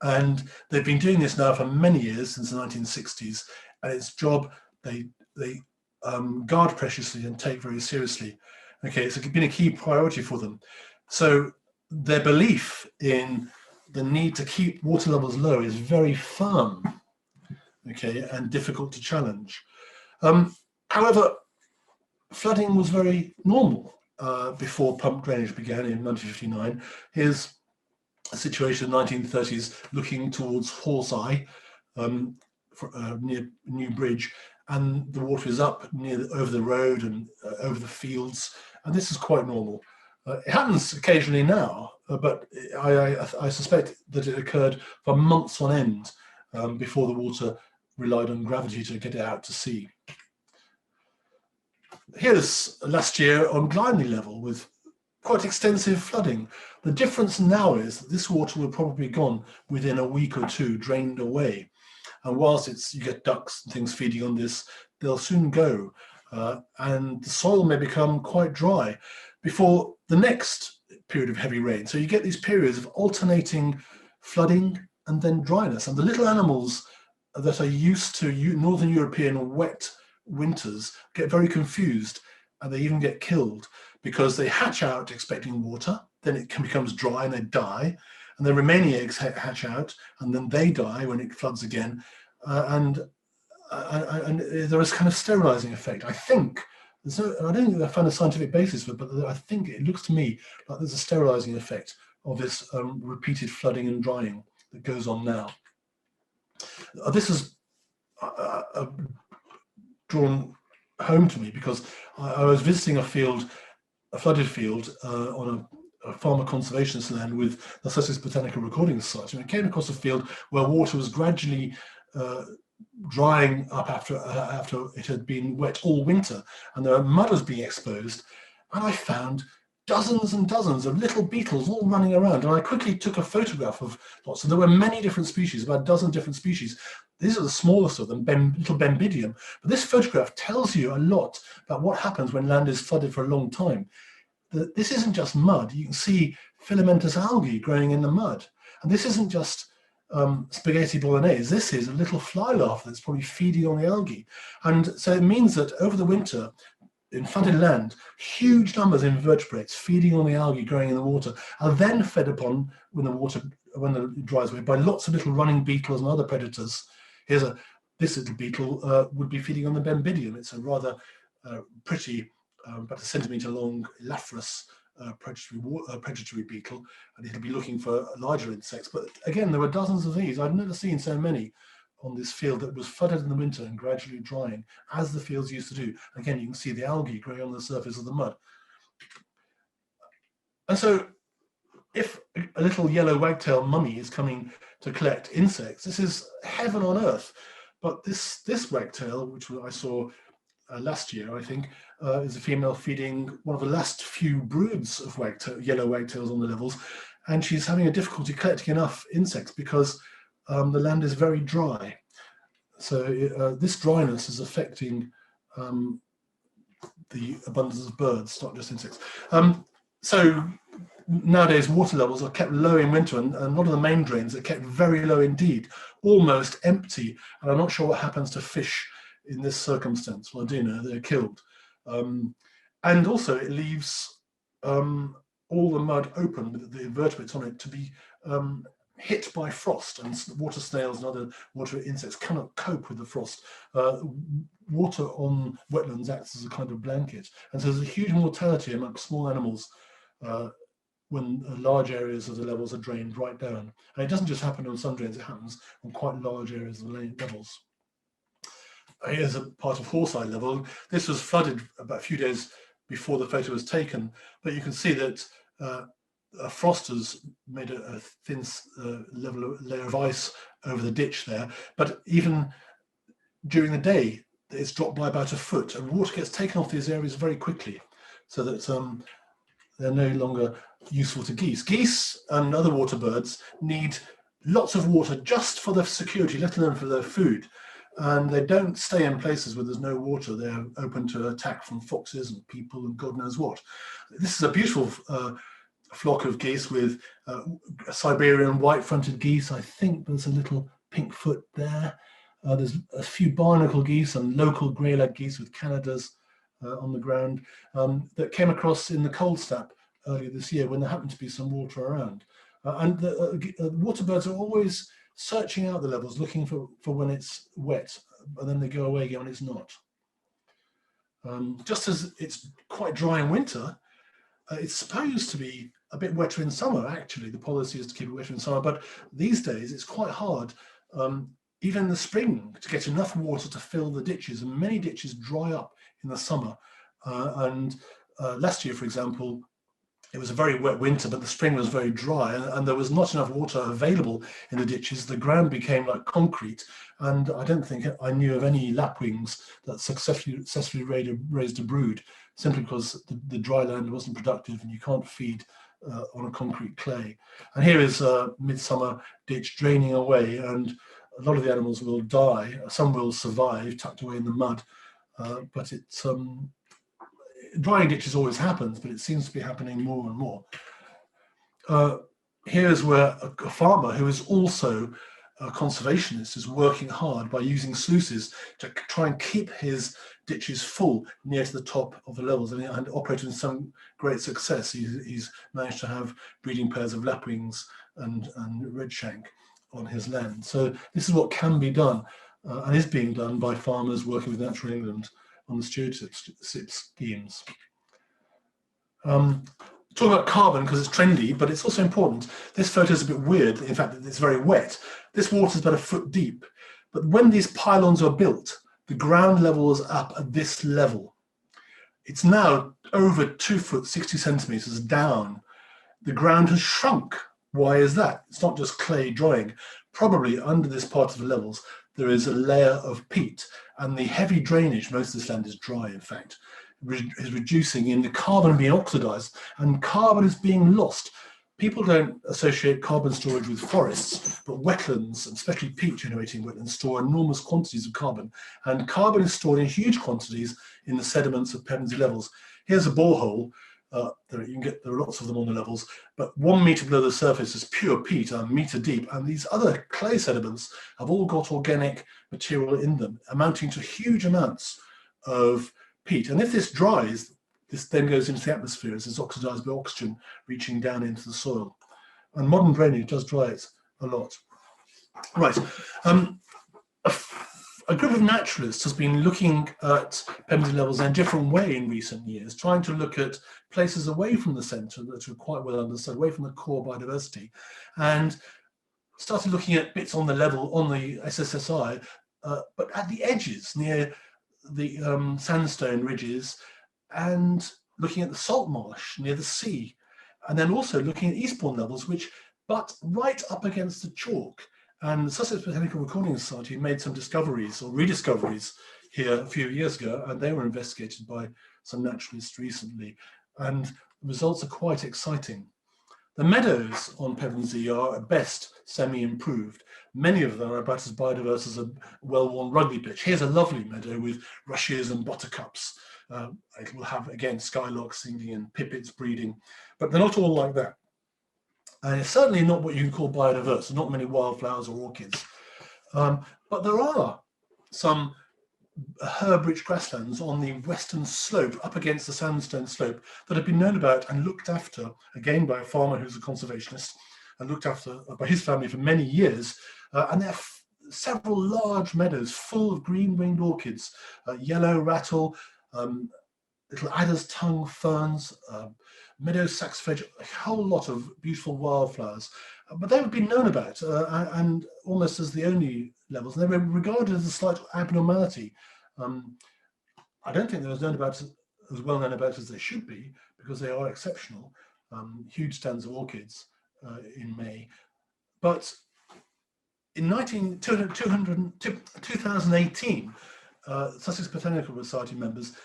Speaker 3: And they've been doing this now for many years, since the 1960s, and it's a job they guard preciously and take very seriously. Okay, it's been a key priority for them. So their belief in the need to keep water levels low is very firm, okay, and difficult to challenge. However, flooding was very normal before pump drainage began in 1959. Here's a situation in the 1930s looking towards Horse-Eye, near New Bridge, and the water is up over the road and over the fields, and this is quite normal. It happens occasionally now, but I suspect that it occurred for months on end before the water relied on gravity to get it out to sea. Here's last year on Glyndey level with quite extensive flooding. The difference now is that this water will probably be gone within a week or two, drained away. And whilst you get ducks and things feeding on this, they'll soon go. And the soil may become quite dry before the next period of heavy rain. So you get these periods of alternating flooding and then dryness. And the little animals that are used to Northern European wet winters get very confused, and they even get killed because they hatch out expecting water, then it becomes dry and they die, and the remaining eggs hatch out and then they die when it floods again, and there is kind of sterilizing effect. I think I don't think I found a scientific basis for it, but I think it looks to me like there's a sterilizing effect of this repeated flooding and drying that goes on now. This is drawn home to me because I was visiting a flooded field on a farmer conservationist land with the Sussex Botanical Recording Society, and I came across a field where water was gradually drying up after it had been wet all winter, and the mud was being exposed, and I found dozens and dozens of little beetles all running around, and I quickly took a photograph of lots. And there were many different species, about a dozen different species. These are the smallest of them, little Bembidium. But this photograph tells you a lot about what happens when land is flooded for a long time. This isn't just mud. You can see filamentous algae growing in the mud. And this isn't just spaghetti bolognese. This is a little fly larva that's probably feeding on the algae. And so it means that over the winter, in flooded land, huge numbers of invertebrates feeding on the algae growing in the water are then fed upon when it dries away by lots of little running beetles and other predators. This little beetle would be feeding on the Bembidium. It's a rather pretty, about a centimetre long, elaphorous predatory beetle, and it'll be looking for larger insects. But again, there were dozens of these. I've never seen so many on this field that was flooded in the winter and gradually drying, as the fields used to do. Again, you can see the algae growing on the surface of the mud. And so if a little yellow wagtail mummy is coming to collect insects, this is heaven on earth. But this wagtail, which I saw last year, I think, is a female feeding one of the last few broods of yellow wagtails on the levels, and she's having a difficulty collecting enough insects because the land is very dry. So this dryness is affecting the abundance of birds, not just insects. So nowadays water levels are kept low in winter, and a lot of the main drains are kept very low indeed, almost empty. And I'm not sure what happens to fish in this circumstance. Well, I do know they're killed. And also it leaves all the mud open with the invertebrates on it to be hit by frost, and water snails and other water insects cannot cope with the frost. Water on wetlands acts as a kind of blanket, and so there's a huge mortality amongst small animals when large areas of the levels are drained right down. And it doesn't just happen on some drains, it happens on quite large areas of the levels. Here's a part of Horse-Eye level. This was flooded about a few days before the photo was taken, but you can see that a frost has made a thin layer of ice over the ditch there, but even during the day it's dropped by about a foot, and water gets taken off these areas very quickly, so that they're no longer useful to geese. Geese and other water birds need lots of water just for their security, let alone for their food. and they don't stay in places where there's no water. They're open to attack from foxes and people and God knows what. This is a beautiful flock of geese with Siberian white-fronted geese. I think there's a little pink foot there. There's a few barnacle geese and local grey-legged geese with Canadas on the ground that came across in the cold snap earlier this year when there happened to be some water around. And the water birds are always searching out the levels, looking for when it's wet, and then they go away again when it's not. Just as it's quite dry in winter, it's supposed to be a bit wetter in summer, actually. The policy is to keep it wetter in summer, but these days it's quite hard, even in the spring, to get enough water to fill the ditches, and many ditches dry up in the summer. Last year, for example, it was a very wet winter, but the spring was very dry, and there was not enough water available in the ditches. The ground became like concrete, and I don't think I knew of any lapwings that successfully raised a brood, simply because the dry land wasn't productive and you can't feed on a concrete clay. And here is a midsummer ditch draining away, and a lot of the animals will die. Some will survive, tucked away in the mud, but it's drying ditches always happens, but it seems to be happening more and more. Here's where a farmer who is also a conservationist is working hard by using sluices to try and keep his ditches full near to the top of the levels, and operating with some great success. He's managed to have breeding pairs of lapwings and redshank on his land. So this is what can be done and is being done by farmers working with Natural England on the stewardship schemes. Talk about carbon because it's trendy, but it's also important. This photo is a bit weird. In fact, it's very wet. This water is about 1 foot deep. But when these pylons are built, the ground level was up at this level. It's now over 2 foot 60 centimeters down. The ground has shrunk. Why is that? It's not just clay drying. Probably under this part of the levels, there is a layer of peat, and the heavy drainage, most of this land is dry, in fact, is reducing in the carbon being oxidized, and carbon is being lost. People don't associate carbon storage with forests, but wetlands, and especially peat-generating wetlands, store enormous quantities of carbon, and carbon is stored in huge quantities in the sediments of Pevensey Levels. Here's a borehole. There are lots of them on the levels, but 1 meter below the surface is pure peat, a meter deep, and these other clay sediments have all got organic material in them, amounting to huge amounts of peat. And if this dries, this then goes into the atmosphere as it's oxidized by oxygen reaching down into the soil. And modern drainage does dry it a lot. Right. A group of naturalists has been looking at Pevensey Levels in a different way in recent years, trying to look at places away from the centre that are quite well understood, away from the core biodiversity, and started looking at bits on the level, on the SSSI, but at the edges, near the sandstone ridges, and looking at the salt marsh near the sea, and then also looking at Eastbourne Levels, which butt right up against the chalk. And the Sussex Botanical Recording Society made some discoveries or rediscoveries here a few years ago, and they were investigated by some naturalists recently, and the results are quite exciting. The meadows on Pevensey are at best semi-improved. Many of them are about as biodiverse as a well-worn rugby pitch. Here's a lovely meadow with rushes and buttercups. It will have, again, skylarks singing and pipits breeding, but they're not all like that. And it's certainly not what you can call biodiverse. There's not many wildflowers or orchids. But there are some herb-rich grasslands on the western slope, up against the sandstone slope, that have been known about and looked after, again, by a farmer who's a conservationist, and looked after by his family for many years. And there are several large meadows full of green-winged orchids, yellow rattle, little adder's tongue ferns, meadow saxifrage, a whole lot of beautiful wildflowers. But they've been known about and almost as the only levels, and they were regarded as a slight abnormality. I don't think they're as well known about as they should be, because they are exceptional. Huge stands of orchids in May. But in 2018, Sussex Botanical Society members,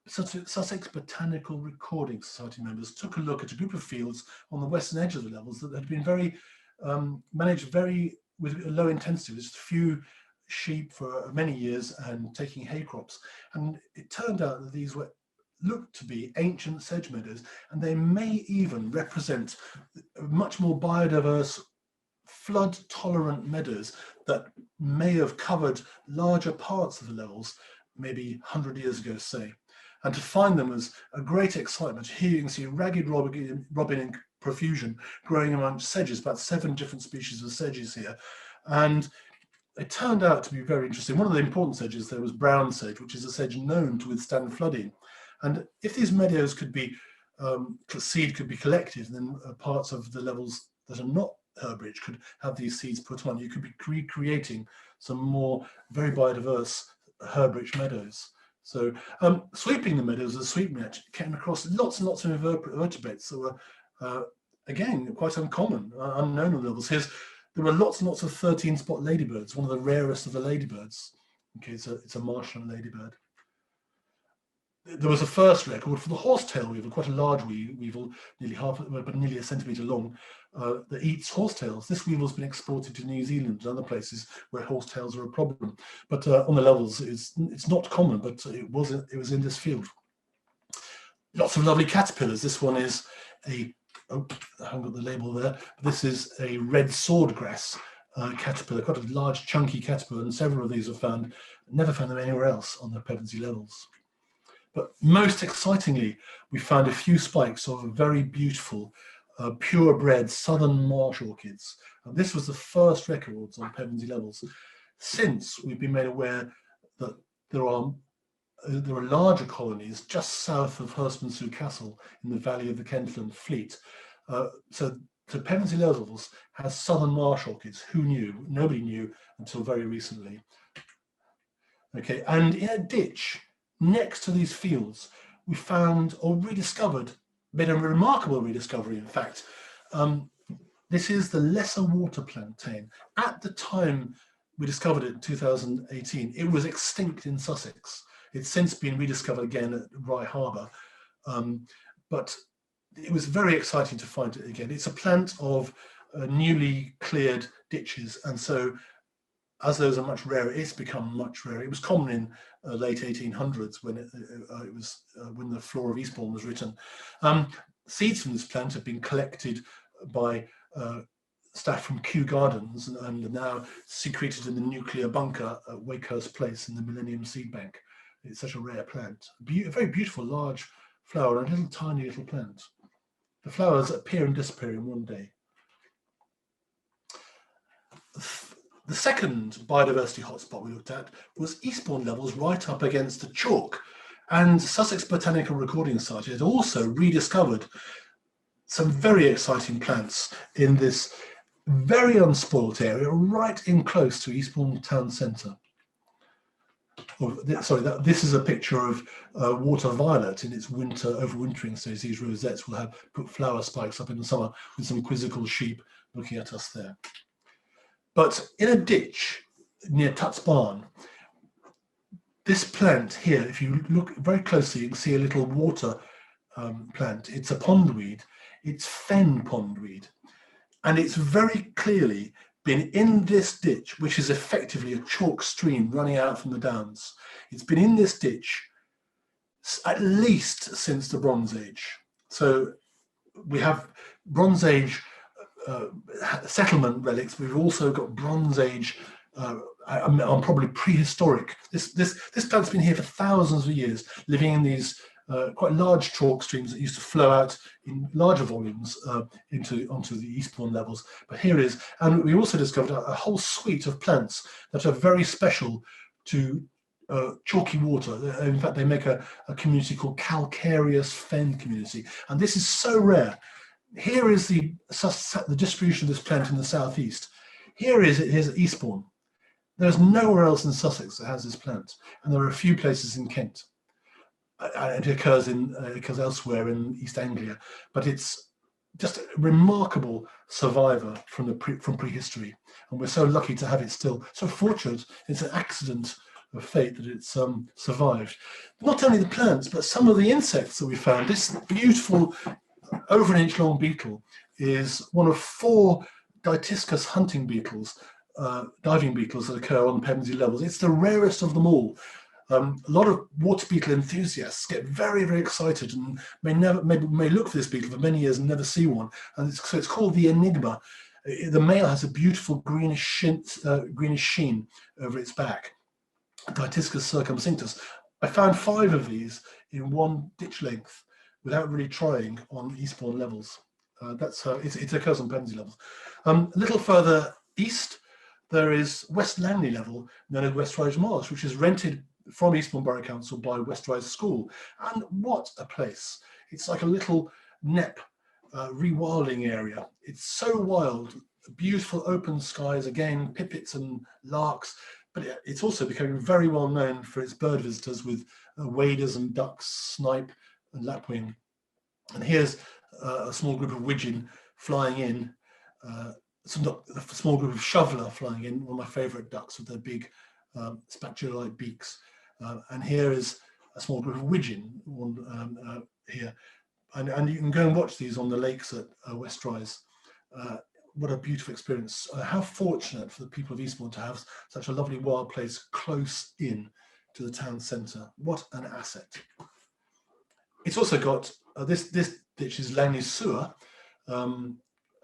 Speaker 3: Sussex Botanical Recording Society members took a look at a group of fields on the western edge of the levels that had been managed with low intensity, just a few sheep for many years and taking hay crops. And it turned out that these looked to be ancient sedge meadows, and they may even represent much more biodiverse, flood-tolerant meadows that may have covered larger parts of the levels, maybe 100 years ago, say. And to find them was a great excitement. Here you can see ragged robin in profusion growing amongst sedges, about 7 different species of sedges here. And it turned out to be very interesting. One of the important sedges there was brown sedge, which is a sedge known to withstand flooding. And if these meadows could be, seed could be collected, and then parts of the levels that are not herbrich could have these seeds put on, you could be recreating some more very biodiverse herbrich meadows. So sweeping the meadows as a sweep net came across lots and lots of invertebrates that were, again, quite uncommon, unknown on the levels. There were lots and lots of 13-spot ladybirds, one of the rarest of the ladybirds. Okay, so it's a marshland ladybird. There was a first record for the horsetail weevil, quite a large weevil, nearly a centimetre long, that eats horsetails. This weevil's been exported to New Zealand and other places where horsetails are a problem. But on the levels, it's not common, but it was in this field. Lots of lovely caterpillars. This one is I haven't got the label there. This is a red swordgrass caterpillar, quite a large, chunky caterpillar, and several of these are found. Never found them anywhere else on the Pevensey levels. But most excitingly, we found a few spikes of very beautiful, purebred southern marsh orchids. And this was the first records on Pevensey levels. Since we've been made aware that there are larger colonies just south of Hurstmonceux Castle in the valley of the Kentland Fleet. So Pevensey levels has southern marsh orchids. Who knew? Nobody knew until very recently. Okay, and in a ditch next to these fields, we found or rediscovered, made a remarkable rediscovery, in fact. This is the lesser water plantain. At the time we discovered it in 2018, it was extinct in Sussex. It's since been rediscovered again at Rye Harbour. But it was very exciting to find it again. It's a plant of newly cleared ditches, and so as those are much rarer, it's become much rarer. It was common in late 1800s when when the Flora of Eastbourne was written. Seeds from this plant have been collected by staff from Kew Gardens and are now secreted in the nuclear bunker at Wakehurst Place in the Millennium Seed Bank. It's such a rare plant. A very beautiful large flower and a little tiny little plant. The flowers appear and disappear in one day. The second biodiversity hotspot we looked at was Eastbourne Levels, right up against the chalk. And Sussex Botanical Recording Society had also rediscovered some very exciting plants in this very unspoilt area, right in close to Eastbourne town centre. This is a picture of water violet in its overwintering stage. These rosettes will put flower spikes up in the summer with some quizzical sheep looking at us there. But in a ditch near Tut's Barn, this plant here, if you look very closely, you can see a little water plant. It's a pondweed. It's fen pondweed. And it's very clearly been in this ditch, which is effectively a chalk stream running out from the downs. It's been in this ditch at least since the Bronze Age. So we have Bronze Age settlement relics. We've also got Bronze Age, probably prehistoric. This plant's been here for thousands of years, living in these quite large chalk streams that used to flow out in larger volumes onto the Eastbourne Levels. But here it is, and we also discovered a whole suite of plants that are very special to chalky water. In fact, they make a community called calcareous fen community, and this is so rare. Here is the distribution of this plant in the southeast. Here's Eastbourne. There's nowhere else in Sussex that has this plant, and there are a few places in Kent. It occurs elsewhere in East Anglia, but it's just a remarkable survivor from prehistory, and we're so lucky to have it still. So fortunate, it's an accident of fate that it's survived. Not only the plants, but some of the insects that we found. This beautiful over an inch long beetle is one of 4 Dytiscus hunting beetles diving beetles that occur on Pevensey Levels. It's the rarest of them all. A lot of water beetle enthusiasts get very, very excited and may look for this beetle for many years and never see one. And so it's called the Enigma. The male has a beautiful greenish sheen over its back, Dytiscus circumcinctus. I found 5 of these in one ditch length without really trying on Eastbourne Levels. It occurs on Pevensey Levels. A little further east, there is West Langley Level, known as West Rise Marsh, which is rented from Eastbourne Borough Council by West Rise School. And what a place. It's like a little Nep rewilding area. It's so wild, beautiful open skies, again, pipits and larks, but it's also becoming very well known for its bird visitors with waders and ducks, snipe and lapwing. And here's a small group of widgeon flying in, a small group of shoveler flying in, one of my favourite ducks with their big spatula-like beaks. And here is a small group of widgeon here. And you can go and watch these on the lakes at West Rise. What a beautiful experience. How fortunate for the people of Eastbourne to have such a lovely wild place close in to the town centre. What an asset. It's also got, this ditch is Langley Sewer.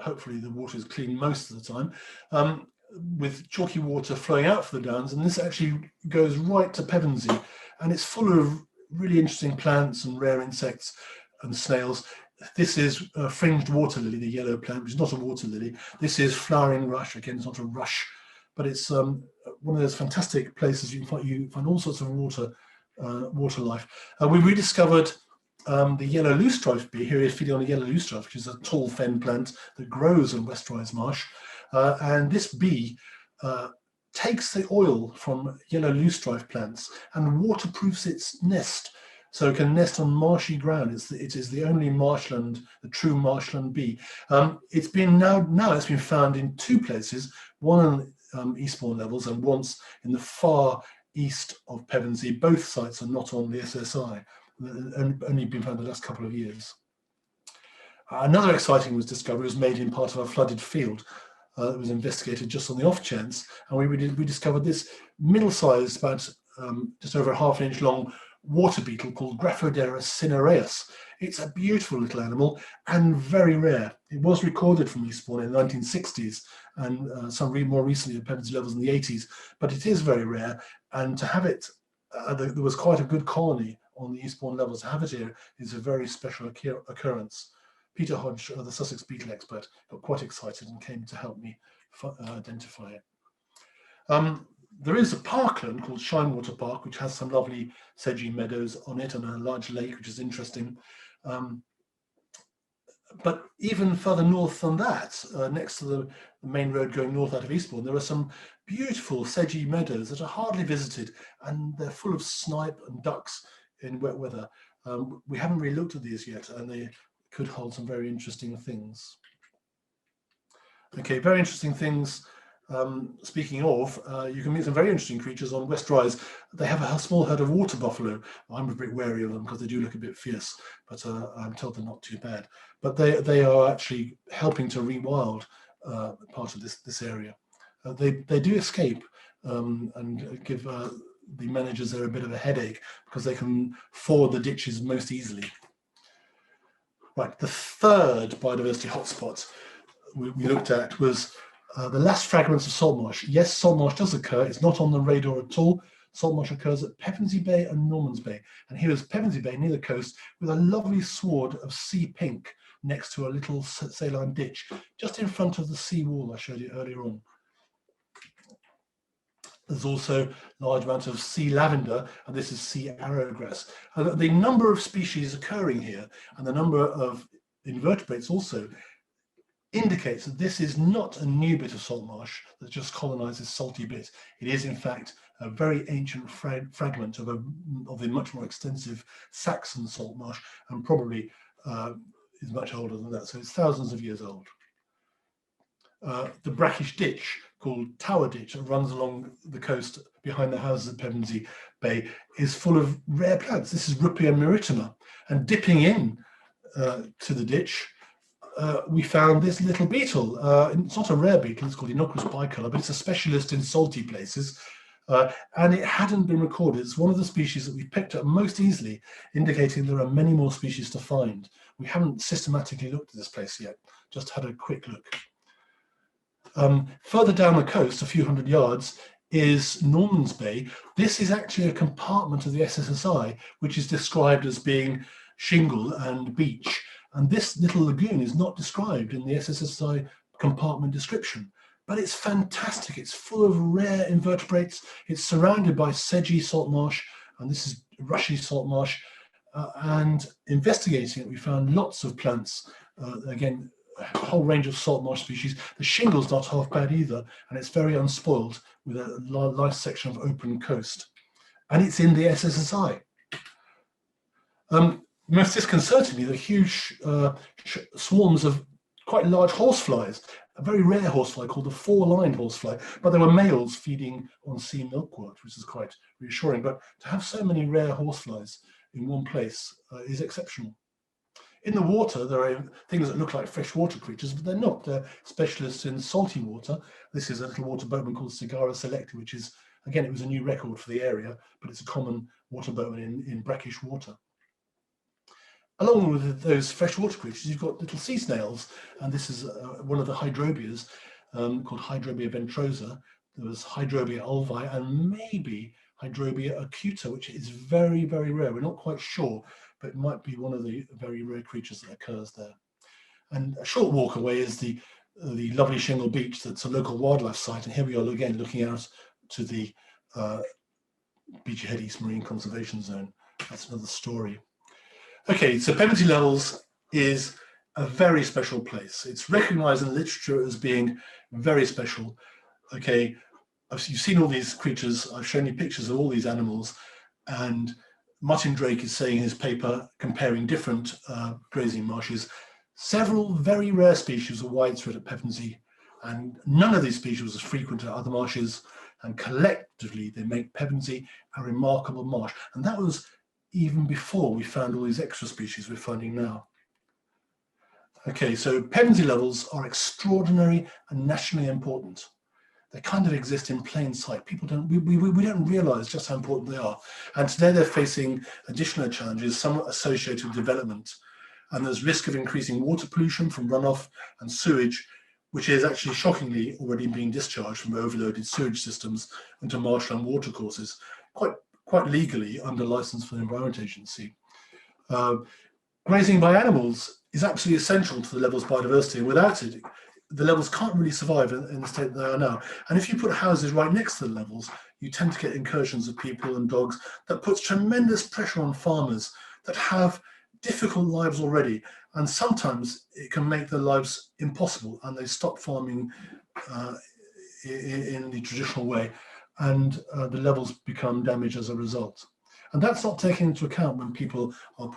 Speaker 3: Hopefully the water is clean most of the time, with chalky water flowing out from the downs, and this actually goes right to Pevensey, and it's full of really interesting plants and rare insects and snails. This is fringed water lily, the yellow plant, which is not a water lily. This is flowering rush. Again, it's not a rush, but it's one of those fantastic places you find all sorts of water life. We rediscovered the yellow loosestrife bee. Here is feeding on a yellow loosestrife, which is a tall fen plant that grows in West Rise Marsh. And this bee takes the oil from yellow loosestrife plants and waterproofs its nest, so it can nest on marshy ground. It is the only marshland, the true marshland bee. It's been found in 2 places, one on Eastbourne Levels and once in the far east of Pevensey. Both sites are not on the SSI, only been found the last couple of years. Another exciting discovery was made in part of a flooded field. That was investigated just on the off chance, and we discovered this middle-sized, about just over a ½ inch long water beetle called Graphoderus cinereus. It's a beautiful little animal and very rare. It was recorded from Eastbourne in the 1960s and some more recently at Pevensey Levels in the 80s, but it is very rare, and to have it, there was quite a good colony on the Eastbourne Levels. To have it here is a very special occurrence. Peter Hodge, the Sussex beetle expert, got quite excited and came to help me identify it. There is a parkland called Shinewater Park, which has some lovely sedgy meadows on it and a large lake, which is interesting. But even further north than that, next to the main road going north out of Eastbourne, there are some beautiful sedgy meadows that are hardly visited, and they're full of snipe and ducks in wet weather. We haven't really looked at these yet, and they could hold some very interesting things. Okay, very interesting things. Speaking of, you can meet some very interesting creatures on West Rise. They have a small herd of water buffalo. I'm a bit wary of them because they do look a bit fierce, but I'm told they're not too bad. But they are actually helping to rewild part of this area. They do escape and give the managers there a bit of a headache because they can ford the ditches most easily. Right, the third biodiversity hotspot we looked at was the last fragments of salt marsh. Yes, salt marsh does occur. It's not on the radar at all. Salt marsh occurs at Pevensey Bay and Norman's Bay. And here is Pevensey Bay near the coast with a lovely sward of sea pink next to a little saline ditch, just in front of the sea wall I showed you earlier on. There's also a large amount of sea lavender, and this is sea arrowgrass. The number of species occurring here and the number of invertebrates also indicates that this is not a new bit of salt marsh that just colonized this salty bit. It is, in fact, a very ancient fragment of the much more extensive Saxon salt marsh, and probably is much older than that. So it's thousands of years old. The Brackish Ditch, called Tower Ditch, that runs along the coast behind the houses at Pevensey Bay, is full of rare plants. This is Ruppia maritima, and dipping in to the ditch we found this little beetle. It's not a rare beetle, it's called Innocuous bicolor, but it's a specialist in salty places. And it hadn't been recorded. It's one of the species that we picked up most easily, indicating there are many more species to find. We haven't systematically looked at this place yet, just had a quick look. Further down the coast, a few hundred yards, is Norman's Bay. This is actually a compartment of the SSSI, which is described as being shingle and beach. And this little lagoon is not described in the SSSI compartment description, but it's fantastic. It's full of rare invertebrates. It's surrounded by sedgy salt marsh, and this is rushy salt marsh. And investigating it, we found lots of plants, again, a whole range of salt marsh species. The shingle's not half bad either, and it's very unspoiled with a nice section of open coast. And it's in the SSSI. Most disconcertingly, the huge swarms of quite large horseflies, a very rare horsefly called the four-lined horsefly, but there were males feeding on sea milkwort, which is quite reassuring. But to have so many rare horseflies in one place is exceptional. In the water, there are things that look like freshwater creatures, but they're not. They're specialists in salty water. This is a little water boatman called Cigara selecta, which is, again, it was a new record for the area, but it's a common water boatman in brackish water. Along with those freshwater creatures, you've got little sea snails, and this is one of the hydrobias called Hydrobia ventrosa. There was Hydrobia ulvi and maybe Hydrobia acuta, which is very, very rare. We're not quite sure, but it might be one of the very rare creatures that occurs there. And a short walk away is the lovely shingle beach that's a local wildlife site. And here we are again looking out to the Beachy Head East Marine Conservation Zone. That's another story. Okay, so Pevensey Levels is a very special place. It's recognized in literature as being very special. Okay, you've seen all these creatures. I've shown you pictures of all these animals, and Martin Drake is saying in his paper comparing different grazing marshes. Several very rare species are widespread at Pevensey, and none of these species was as frequent at other marshes, and collectively they make Pevensey a remarkable marsh. And that was even before we found all these extra species we're finding now. Okay, so Pevensey Levels are extraordinary and nationally important. They kind of exist in plain sight. People don't, we don't realize just how important they are. And today they're facing additional challenges, some associated with development. And there's risk of increasing water pollution from runoff and sewage, which is actually shockingly already being discharged from overloaded sewage systems into marshland watercourses, quite legally under license for the Environment Agency. Grazing by animals is absolutely essential to the Levels biodiversity, and without it, the Levels can't really survive in the state that they are now. And if you put houses right next to the Levels, you tend to get incursions of people and dogs. That puts tremendous pressure on farmers that have difficult lives already, and sometimes it can make their lives impossible, and they stop farming in the traditional way, and the Levels become damaged as a result. And that's not taken into account when people are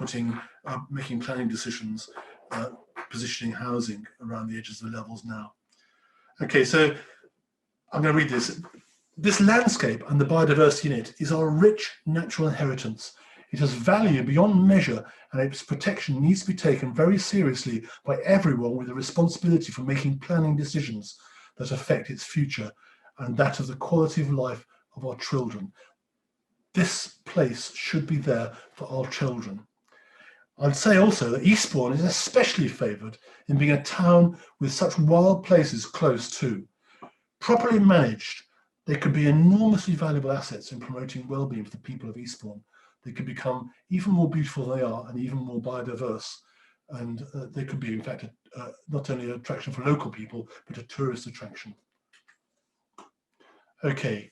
Speaker 3: making planning decisions, positioning housing around the edges of the Levels now. Okay, so I'm going to read this. This landscape and the biodiversity in it is our rich natural inheritance. It has value beyond measure, and its protection needs to be taken very seriously by everyone with a responsibility for making planning decisions that affect its future and that of the quality of life of our children. This place should be there for our children. I'd say also that Eastbourne is especially favoured in being a town with such wild places close to. Properly managed, they could be enormously valuable assets in promoting well-being for the people of Eastbourne. They could become even more beautiful than they are and even more biodiverse. And they could be, in fact, not only an attraction for local people, but a tourist attraction. Okay.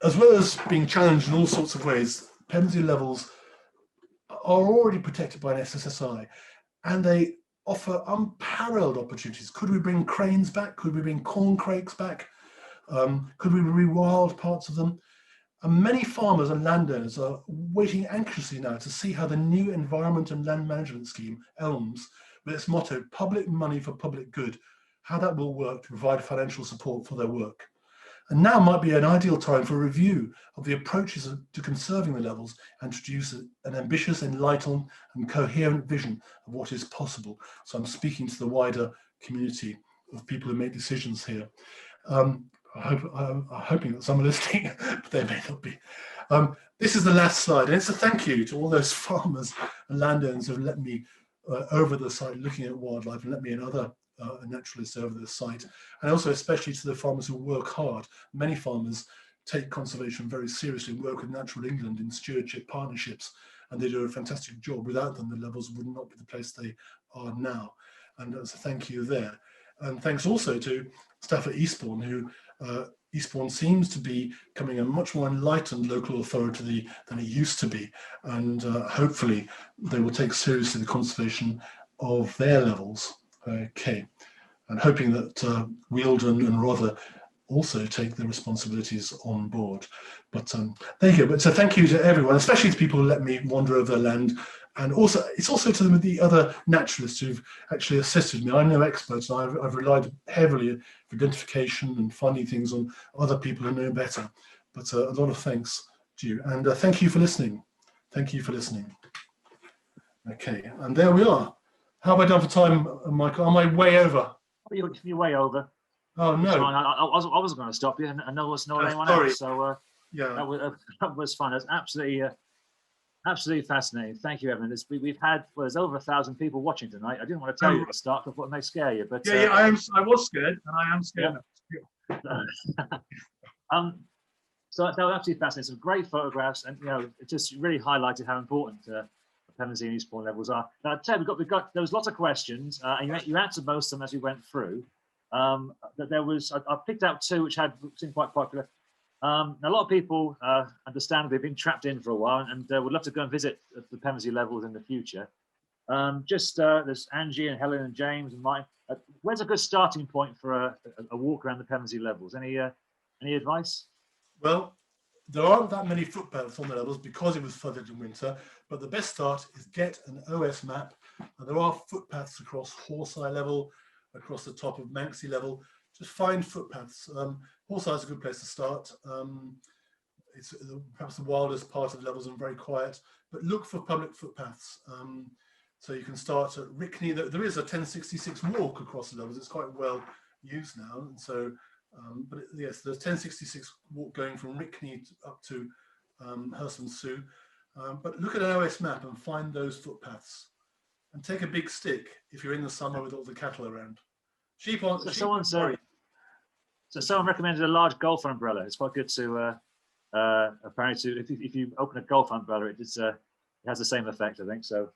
Speaker 3: As well as being challenged in all sorts of ways, Pevensey Levels are already protected by an SSSI, and they offer unparalleled opportunities. Could we bring cranes back? Could we bring corncrakes back? Could we rewild parts of them? And many farmers and landowners are waiting anxiously now to see how the new Environment and Land Management Scheme, ELMS, with its motto, public money for public good, how that will work to provide financial support for their work. And now might be an ideal time for a review of the approaches to conserving the levels and introduce an ambitious, enlightened and coherent vision of what is possible. So I'm speaking to the wider community of people who make decisions here. I'm hoping that some are listening, but they may not be. This is the last slide, and it's a thank you to all those farmers and landowners who have let me over the site looking at wildlife, and let me and other naturalists over the site, and also especially to the farmers who work hard. Many farmers take conservation very seriously, work with Natural England in stewardship partnerships, and they do a fantastic job. Without them, the levels would not be the place they are now. And so thank you there. And thanks also to staff at Eastbourne, who Eastbourne seems to be becoming a much more enlightened local authority than it used to be. And hopefully they will take seriously the conservation of their levels. Okay, and hoping that Weald and Rother also take their responsibilities on board. But there you go. But so thank you to everyone, especially to people who let me wander over the land. And also, it's also to the other naturalists who've actually assisted me. I'm no expert, and I've relied heavily for identification and finding things on other people who know better. But a lot of thanks to you. And thank you for listening. Thank you for listening. Okay, and there we are. How have I done for time, Michael? Am I way over?
Speaker 1: You're way over.
Speaker 3: Oh, no.
Speaker 1: I wasn't going to stop you, and no one's not anyone
Speaker 3: sorry.
Speaker 1: else. So
Speaker 3: yeah,
Speaker 1: that was fun. That's absolutely fascinating. Thank you, Evan. We've had, well, there's over 1,000 people watching tonight. I didn't want to tell you at the start because I thought it may scare you, but
Speaker 3: yeah, I was scared, and I am scared now.
Speaker 1: So that was absolutely fascinating. Some great photographs, and it just really highlighted how important Pevensey and Eastbourne Levels are. Now, I tell you, there was lots of questions, and you answered most of them as we went through. That there was, I picked out two which seemed quite popular. A lot of people understand they've been trapped in for a while, and would love to go and visit the Pevensey Levels in the future. There's Angie and Helen and James and Mike. Where's a good starting point for a walk around the Pevensey Levels? Any advice?
Speaker 3: Well, there aren't that many footpaths on the levels because it was flooded in winter, but the best start is get an OS map. And there are footpaths across Horseye Level, across the top of Manxey Level. Just find footpaths. Horseye is a good place to start. It's perhaps the wildest part of the levels and very quiet, but look for public footpaths. So you can start at Rickney. There is a 1066 walk across the levels. It's quite well used now. And so, but yes, there's 1066 walk going from Rickney up to Hurst and Sue. But look at an OS map and find those footpaths. And take a big stick if you're in the summer with all the cattle around.
Speaker 1: So someone recommended a large golf umbrella. It's quite good to apparently if you open a golf umbrella, it has the same effect, I think. So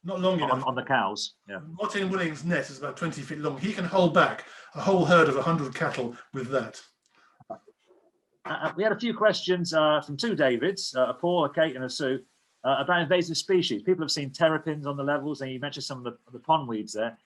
Speaker 3: not long enough
Speaker 1: on the cows. Yeah.
Speaker 3: Martin Willing's net is about 20 feet long. He can hold back a whole herd of 100 cattle with that.
Speaker 1: We had a few questions from two Davids, a Paul, a Kate, and a Sue, about invasive species. People have seen terrapins on the levels, and you mentioned some of the pond weeds there.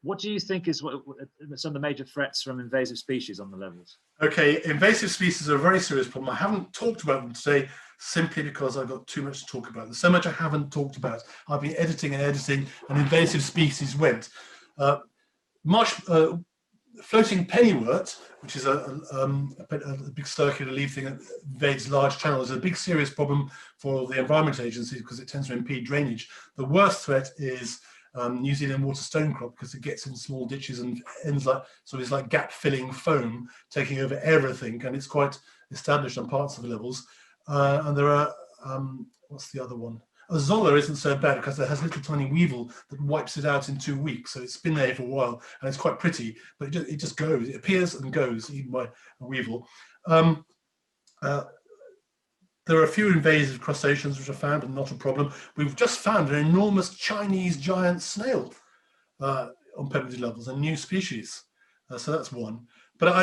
Speaker 1: What do you think is some of the major threats from invasive species on the levels? Okay, invasive species are a very serious problem. I haven't talked about them today simply because I've got too much to talk about. There's so much I haven't talked about. I've been editing, and invasive species went. Marsh, floating Pennywort, which is a big circular leaf thing that invades large channels, is a big serious problem for the Environment Agency because it tends to impede drainage. The worst threat is New Zealand water stonecrop because it gets in small ditches and ends it's like gap filling foam taking over everything, and it's quite established on parts of the levels. And there are what's the other one? A zolla isn't so bad because it has a little tiny weevil that wipes it out in 2 weeks, so it's been there for a while and it's quite pretty, but it just goes. It appears and goes, eaten by a weevil. There are a few invasive crustaceans which are found, but not a problem. We've just found an enormous Chinese giant snail on Pevensey Levels, a new species. So that's one. But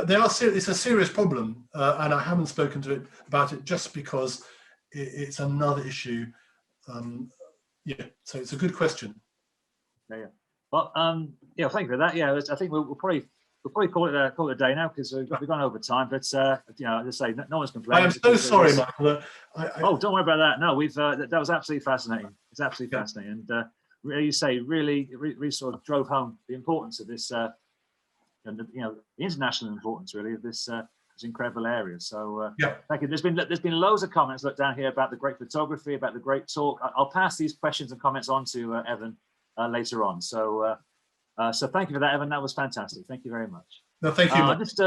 Speaker 1: it's a serious problem, and I haven't spoken about it just because it's another issue. So it's a good question. Yeah. Well, thank you for that. Yeah, I think we'll probably call it a day now because we've gone over time. But as I say, no one's complaining. I am so sorry, Michael. Oh, don't worry about that. No, that was absolutely fascinating. It's absolutely fascinating, and really sort of drove home the importance of this, the international importance really of this incredible area. So
Speaker 3: Yeah.
Speaker 1: thank you. There's been loads of comments look down here about the great photography, about the great talk. I'll pass these questions and comments on to Evan later on. So so thank you for that, Evan. That was fantastic. Thank you very much.
Speaker 3: No, thank you.
Speaker 1: I'll just